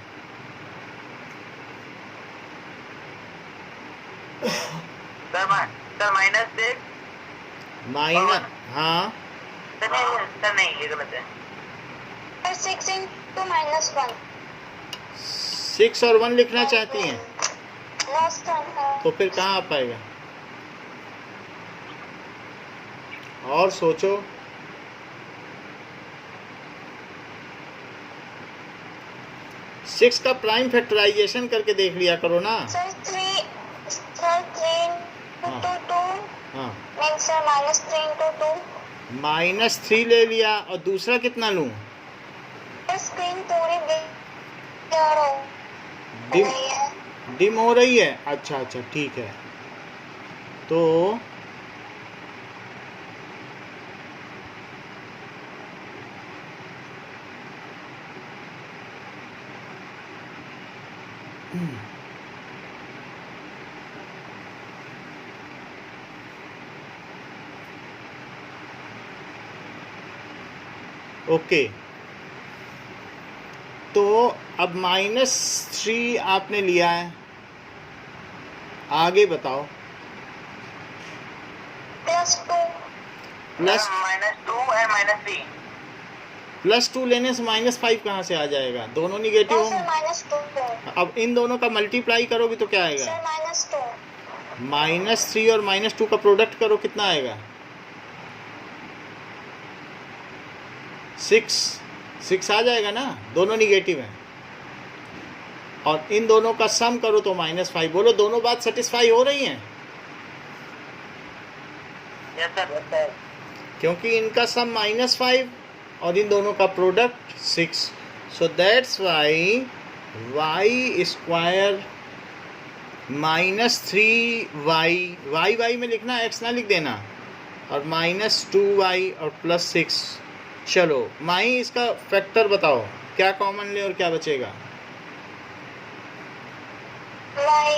सर -6 माइनस, हाँ सर नहीं ये गलत है। Sir, 6 into -1. 6 और 1 लिखना चाहती हैं No, sir. तो फिर कहाँ आ पाएगा? और सोचो। सिक्स का प्राइम फैक्टराइजेशन करके देख लिया करो ना। Sir, 3 into 2 हाँ, means sir -3 into 2. -3 ले लिया और दूसरा कितना लूँ? Sir, screen पूरी blur हो डिम रही है. डिम हो रही है। अच्छा अच्छा ठीक है। तो ओके, तो अब -3 आपने लिया है, आगे बताओ। +2. प्लस -2 और -3 +2 लेने से -5 कहाँ से आ जाएगा? दोनों निगेटिव No, sir, होंगे। -2. अब इन दोनों का मल्टीप्लाई करोगे तो क्या Sir, आएगा? -2. -3 और -2 का प्रोडक्ट करो, कितना आएगा? 6 आ जाएगा ना, दोनों निगेटिव हैं। और इन दोनों का सम करो तो -5। बोलो दोनों बात सेटिस्फाई हो रही हैं? Yes sir. क्योंकि इनका सम -5 और इन दोनों का product 6। So that's why y square -3y, y में लिखना, x ना लिख देना, और -2y और +6। चलो माही इसका फैक्टर बताओ, क्या कॉमन ले और क्या बचेगा? Y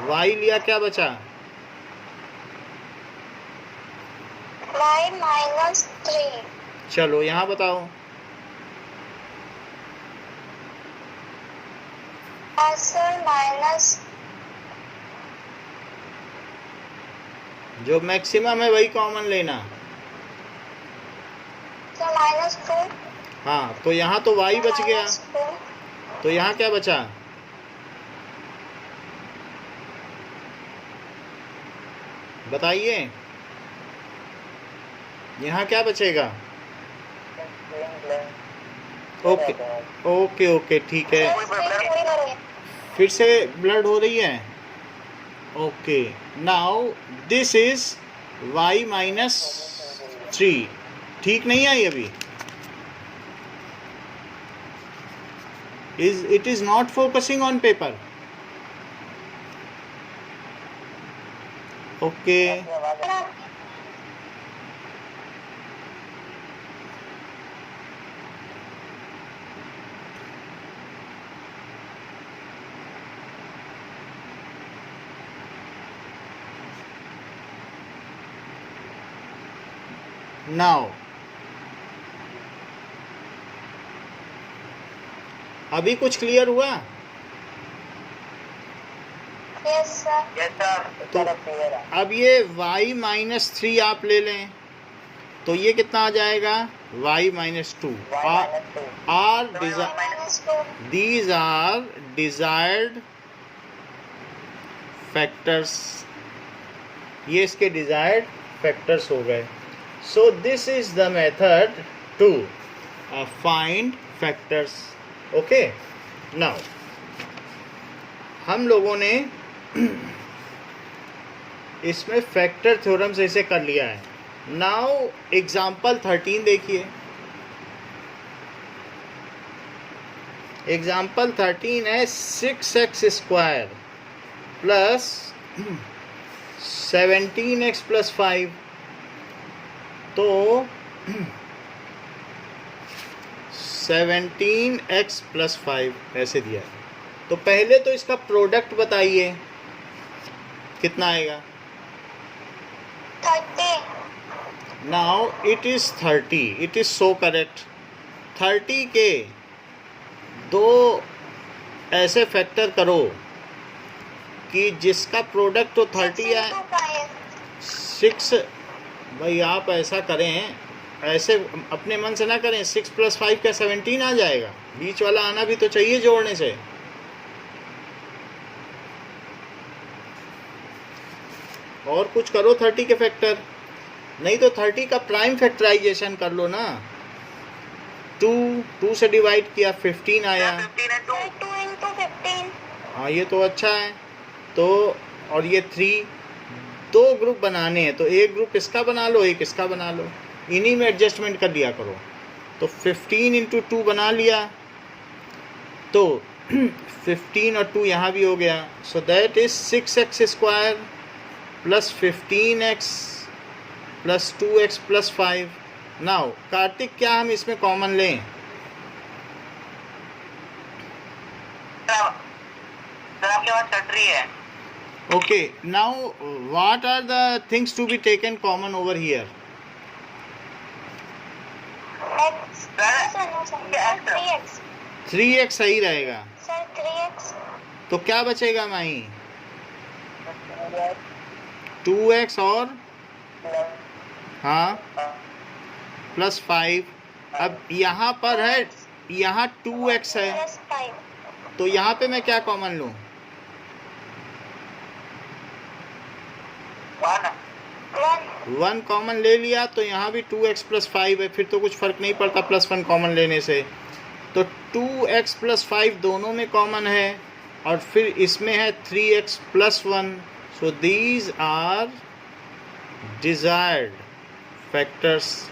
y लिया, क्या बचा? -3. चलो यहाँ बताओ। Sir, जो मैक्सिमम है वही कॉमन लेना। -2. हाँ, तो यहाँ तो y बच गया, -2. तो यहाँ क्या बचा? बताइए, यहाँ क्या बचेगा? ओके ओके ओके ठीक है, फिर से ब्लड हो रही है। Okay, now this is y -3। ठीक नहीं आई अभी? It is not focusing on paper. Okay. Now, अभी कुछ क्लियर हुआ? Yes, sir. Yes sir. तो अब ये y -3 आप ले लें तो ये कितना आ जाएगा? y -2। -2. These are desired factors। ये इसके desired factors हो गए। So this is the method to find factors। Okay, now हम लोगों ने इसमें फैक्टर थ्योरम से इसे कर लिया है। नाउ एग्जाम्पल 13 देखिए। एग्जाम्पल 13 है 6x² प्लस 17x + 5। तो 17x + 5 ऐसे दिया है। तो पहले तो इसका प्रोडक्ट बताइए कितना आएगा? 30. Now it is 30, it is so correct. 30 के तो ऐसे फैक्टर करो कि जिसका प्रोडक्ट तो 30 है 6। भाई आप ऐसा करें, ऐसे अपने मन से ना करें। 6 + 5 का 17 आ जाएगा, बीच वाला आना भी तो चाहिए जोड़ने से। और कुछ करो 30 के फैक्टर, नहीं तो 30 का प्राइम फैक्टराइजेशन कर लो ना। 2 से डिवाइड किया 15 आया। 2 into 15। हाँ ये तो अच्छा है। तो और ये 3, 2 ग्रुप बनाने हैं, तो एक ग्रुप इसका बना लो, एक इसका बना लो, इन्हीं में एडजस्टमेंट कर लिया करो। तो 15 × 2 बना लिया, तो 15 और 2 यहाँ भी हो गया। सो that is 6x² + 15x + 2x + 5। Now Kartik, क्या हम इसमें कॉमन लें? सर आपके पास कट रही है। Okay, now what are the things to be taken common over here? x sir 3x 3x सही रहेगा। सर 3x तो क्या बचेगा माही? 2x और हाँ +5। अब यहाँ पर है, यहाँ 2x है, +5 तो यहाँ पे मैं क्या कॉमन लूँ? 1 कॉमन ले लिया, तो यहाँ भी 2x + 5 है, फिर तो कुछ फ़र्क नहीं पड़ता +1 कॉमन लेने से। तो 2x + 5 दोनों में कॉमन है, और फिर इसमें है 3x + 1। So these are desired factors.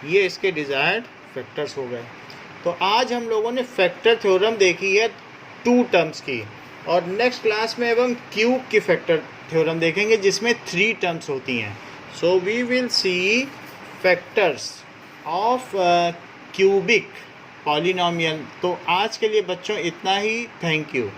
ये इसके डिज़ायर्ड फैक्टर्स हो गए। तो आज हम लोगों ने फैक्टर थ्योरम देखी है 2 टर्म्स की, और नेक्स्ट क्लास में अब हम क्यूब की फैक्टर थ्योरम देखेंगे जिसमें 3 टर्म्स होती हैं। So we will see factors of cubic polynomial. तो आज के लिए बच्चों इतना ही। Thank you.